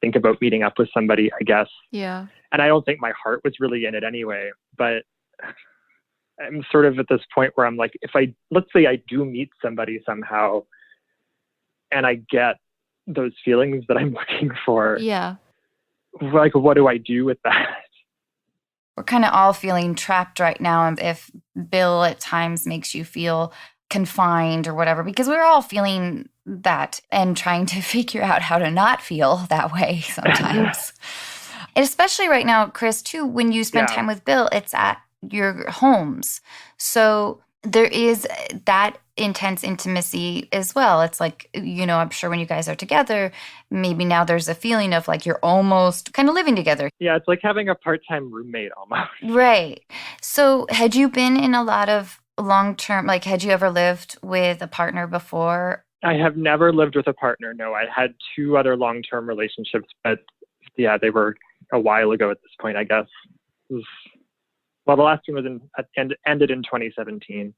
think about meeting up with somebody, I guess. Yeah. And I don't think my heart was really in it anyway. But I'm sort of at this point where I'm like, let's say I do meet somebody somehow and I get those feelings that I'm looking for. Yeah. Like, what do I do with that? We're kind of all feeling trapped right now. And if Bill at times makes you feel confined or whatever, because we're all feeling that and trying to figure out how to not feel that way sometimes. And especially right now, Chris, too, when you spend time with Bill, it's at your homes. So there is that intense intimacy as well. It's like, you know, I'm sure when you guys are together, maybe now there's a feeling of like you're almost kind of living together. Yeah, it's like having a part-time roommate almost. Right. So had you been in a lot of long-term, like had you ever lived with a partner before? I have never lived with a partner, no. I had 2 other long-term relationships, but yeah, they were a while ago at this point, I guess. Well, the last one was ended in 2017.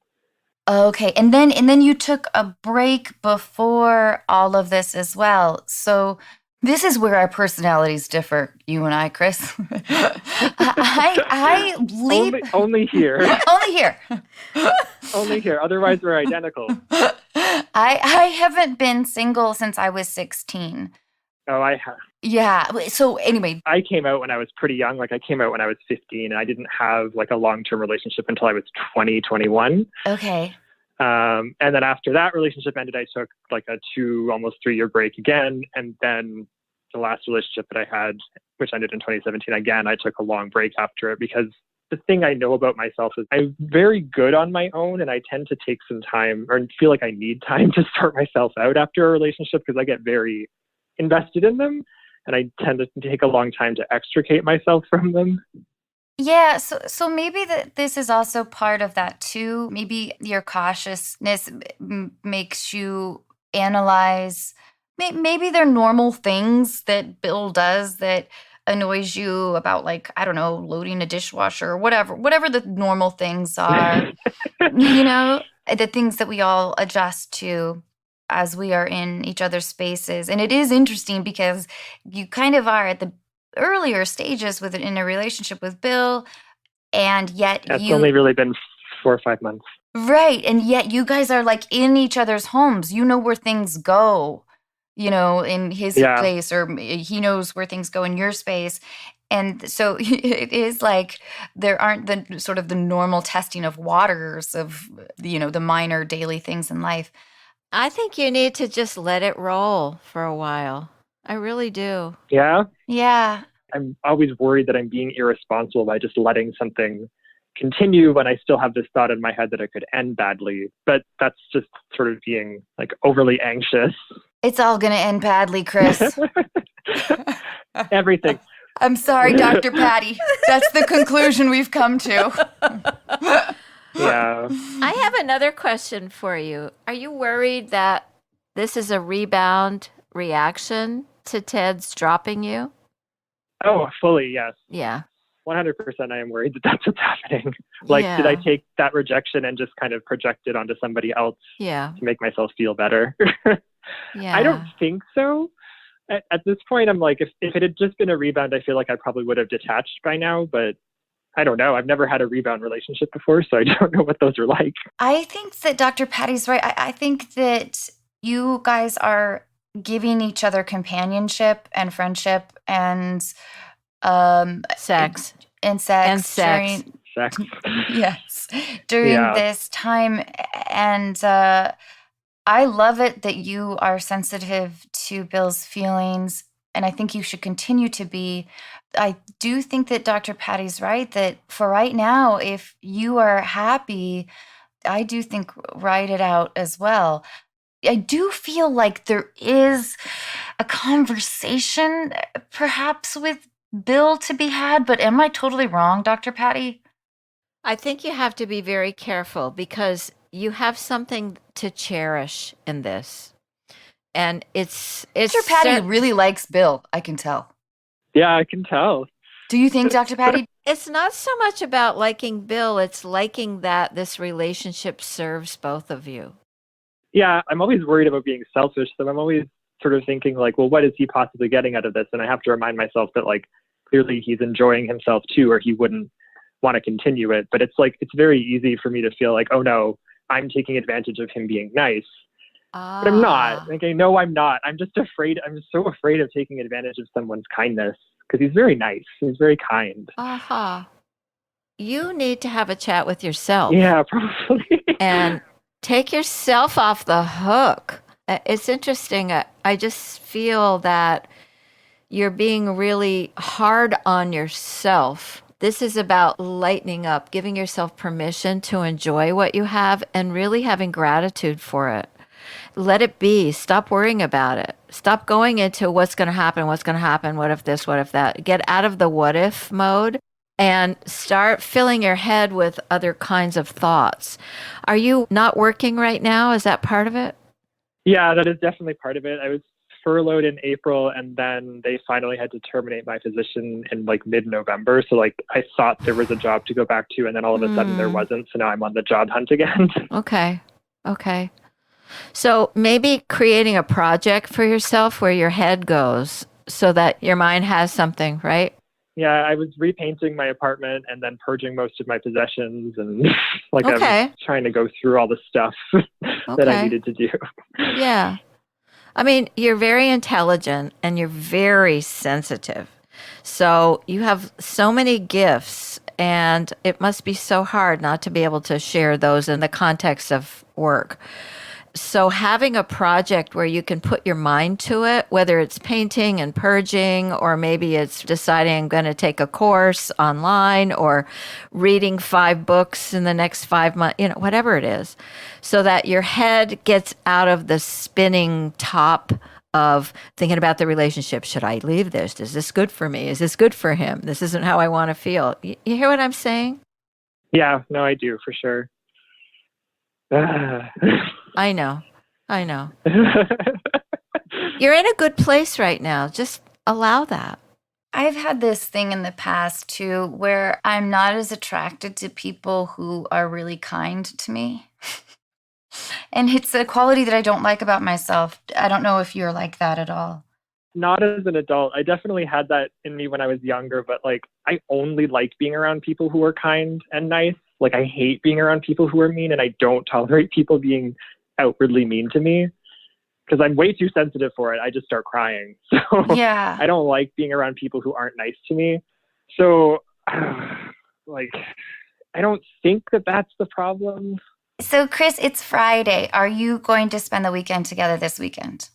Okay. And then you took a break before all of this as well. So this is where our personalities differ, you and I, Chris. I leave only here. only here. Only here. Otherwise, we're identical. I haven't been single since I was 16. Oh, I have. Yeah. So anyway. I came out when I was pretty young. Like I came out when I was 15 and I didn't have like a long-term relationship until I was 20, 21. Okay. And then after that relationship ended, I took like a 2, almost 3-year break again. And then the last relationship that I had, which ended in 2017, again, I took a long break after it because the thing I know about myself is I'm very good on my own and I tend to take some time or feel like I need time to sort myself out after a relationship because I get very invested in them. And I tend to take a long time to extricate myself from them. Yeah, so maybe this is also part of that too. Maybe your cautiousness makes you analyze maybe they're normal things that Bill does that annoys you about, like, I don't know, loading a dishwasher or whatever the normal things are, the things that we all adjust to as we are in each other's spaces. And it is interesting because you kind of are at the earlier stages in a relationship with Bill, and yet It's only really been 4 or 5 months. Right. And yet you guys are like in each other's homes. You know where things go, in his place, or he knows where things go in your space. And so it is like there aren't the sort of the normal testing of waters of, the minor daily things in life. I think you need to just let it roll for a while. I really do. Yeah? Yeah. I'm always worried that I'm being irresponsible by just letting something continue when I still have this thought in my head that it could end badly. But that's just sort of being like overly anxious. It's all going to end badly, Chris. Everything. I'm sorry, Dr. Patty. That's the conclusion we've come to. Yeah. I have another question for you. Are you worried that this is a rebound reaction to Ted's dropping you? Oh, fully, yes. Yeah. 100% I am worried that that's what's happening. Did I take that rejection and just kind of project it onto somebody else to make myself feel better? Yeah. I don't think so. At this point, I'm like, if it had just been a rebound, I feel like I probably would have detached by now, but I don't know. I've never had a rebound relationship before, so I don't know what those are like. I think that Dr. Patty's right. I think that you guys are giving each other companionship and friendship and sex. Sex. Yes. During this time. And I love it that you are sensitive to Bill's feelings, and I think you should continue to be. I do think that Dr. Patty's right, that for right now, if you are happy, I do think write it out as well. I do feel like there is a conversation perhaps with Bill to be had, but am I totally wrong, Dr. Patty? I think you have to be very careful because you have something to cherish in this. And it's Dr. Patty really likes Bill, I can tell. Yeah, I can tell. Do you think, Dr. Patty? It's not so much about liking Bill, it's liking that this relationship serves both of you. Yeah, I'm always worried about being selfish, so I'm always sort of thinking like, well, what is he possibly getting out of this? And I have to remind myself that like, clearly he's enjoying himself too, or he wouldn't want to continue it. But it's like, it's very easy for me to feel like, oh no, I'm taking advantage of him being nice. But I'm not. Like, I know I'm not. I'm just afraid. I'm just so afraid of taking advantage of someone's kindness because he's very nice. He's very kind. You need to have a chat with yourself. Yeah, probably. And take yourself off the hook. It's interesting. I just feel that you're being really hard on yourself. This is about lightening up, giving yourself permission to enjoy what you have and really having gratitude for it. Let it be. Stop worrying about it. Stop going into what's going to happen, what if this, what if that. Get out of the what if mode and start filling your head with other kinds of thoughts. Are you not working right now? Is that part of it? Yeah, that is definitely part of it. I was furloughed in April, and then they finally had to terminate my position in like mid-November. So like I thought there was a job to go back to, and then all of a sudden there wasn't. So now I'm on the job hunt again. Okay. So maybe creating a project for yourself where your head goes so that your mind has something, right? Yeah, I was repainting my apartment and then purging most of my possessions, and like I was trying to go through all the stuff that I needed to do. Yeah. I mean, you're very intelligent and you're very sensitive. So you have so many gifts, and it must be so hard not to be able to share those in the context of work. So having a project where you can put your mind to it, whether it's painting and purging, or maybe it's deciding I'm going to take a course online or reading 5 books in the next 5 months, whatever it is, so that your head gets out of the spinning top of thinking about the relationship. Should I leave this? Is this good for me? Is this good for him? This isn't how I want to feel. You hear what I'm saying? Yeah, no, I do for sure. I know. You're in a good place right now. Just allow that. I've had this thing in the past too where I'm not as attracted to people who are really kind to me. And it's a quality that I don't like about myself. I don't know if you're like that at all. Not as an adult. I definitely had that in me when I was younger, but like I only like being around people who are kind and nice. Like I hate being around people who are mean, and I don't tolerate people being outwardly mean to me because I'm way too sensitive for it. I just start crying. So Yeah. I don't like being around people who aren't nice to me. So like I don't think that that's the problem. So, Chris, it's Friday. Are you going to spend the weekend together this weekend?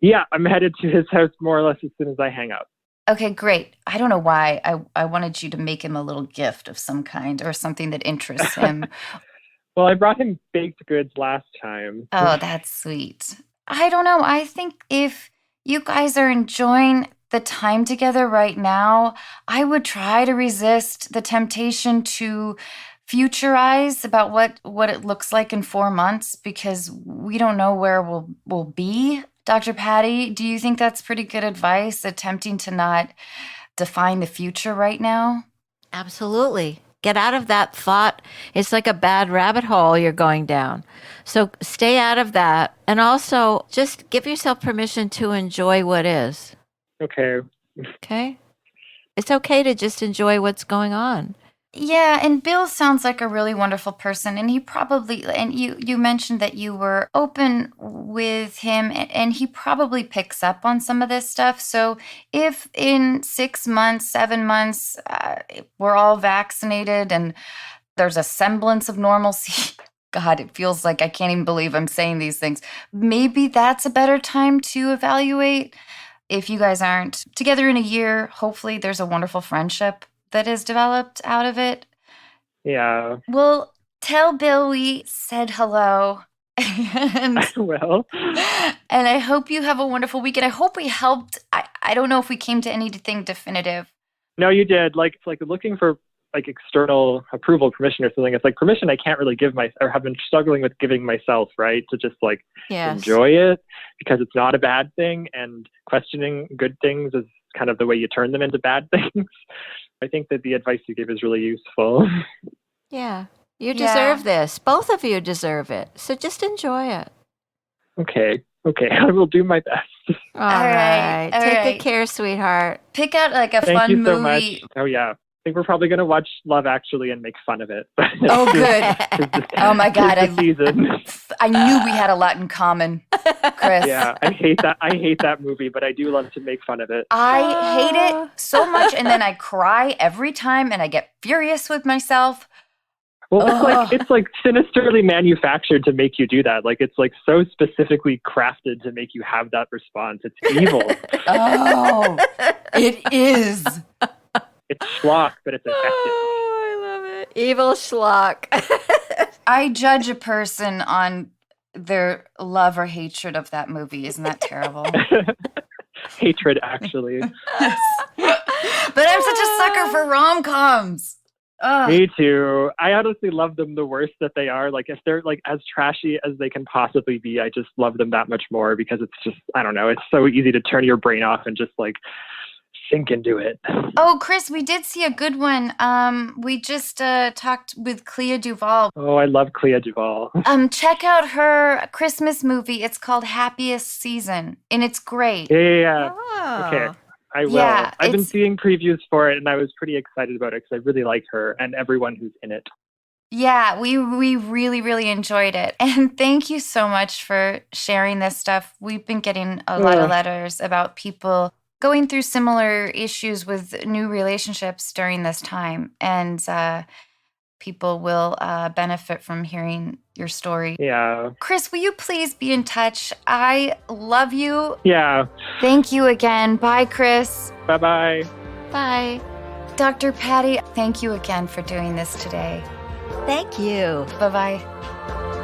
Yeah, I'm headed to his house more or less as soon as I hang up. Okay, great. I don't know why I wanted you to make him a little gift of some kind or something that interests him. Well, I brought him baked goods last time. Oh, that's sweet. I don't know. I think if you guys are enjoying the time together right now, I would try to resist the temptation to futurize about what it looks like in 4 months because we don't know where we'll be. Dr. Patty, do you think that's pretty good advice, attempting to not define the future right now? Absolutely. Get out of that thought. It's like a bad rabbit hole you're going down. So stay out of that. And also just give yourself permission to enjoy what is. Okay. Okay? It's okay to just enjoy what's going on. Yeah, and Bill sounds like a really wonderful person, and he probably, and you mentioned that you were open with him, and he probably picks up on some of this stuff. So if in 6 months, 7 months, we're all vaccinated and there's a semblance of normalcy, God, it feels like I can't even believe I'm saying these things. Maybe that's a better time to evaluate. If you guys aren't together in a year, hopefully there's a wonderful friendship that is developed out of it. Yeah. Well, tell Bill we said hello. and, I will. and I hope you have a wonderful weekend. I hope we helped. I don't know if we came to anything definitive. No, you did. Like, it's like looking for like external approval, permission or something. It's like permission I can't really give or have been struggling with giving myself, right? To just like enjoy it because it's not a bad thing, and questioning good things is kind of the way you turn them into bad things. I think that the advice you gave is really useful. Yeah. You deserve this. Both of you deserve it. So just enjoy it. Okay. I will do my best. All right. Take good care, sweetheart. Pick out like a Thank fun you movie. so much. Oh, yeah. I think we're probably going to watch Love Actually and make fun of it. Oh, good. Oh, my God. I knew we had a lot in common, Chris. Yeah, I hate that movie, but I do love to make fun of it. I hate it so much, and then I cry every time, and I get furious with myself. Well, it's like sinisterly manufactured to make you do that. Like it's like so specifically crafted to make you have that response. It's evil. Oh, it is. It's schlock, but it's effective. Oh, I love it. Evil schlock. I judge a person on their love or hatred of that movie. Isn't that terrible? Hatred, actually. Yes. But I'm such a sucker for rom-coms. Me too. I honestly love them the worst that they are. Like if they're like as trashy as they can possibly be, I just love them that much more because it's just, I don't know, it's so easy to turn your brain off and just like sink into it. Oh, Chris, we did see a good one. We just talked with Clea DuVall. Oh, I love Clea DuVall. Check out her Christmas movie. It's called Happiest Season, and it's great. Yeah. Oh. Okay. I will. Yeah, I've been seeing previews for it, and I was pretty excited about it because I really like her and everyone who's in it. Yeah, we really, really enjoyed it. And thank you so much for sharing this stuff. We've been getting a lot of letters about people going through similar issues with new relationships during this time. And people will benefit from hearing your story. Yeah. Chris, will you please be in touch? I love you. Yeah. Thank you again. Bye, Chris. Bye-bye. Bye. Dr. Patty, thank you again for doing this today. Thank you. Bye-bye.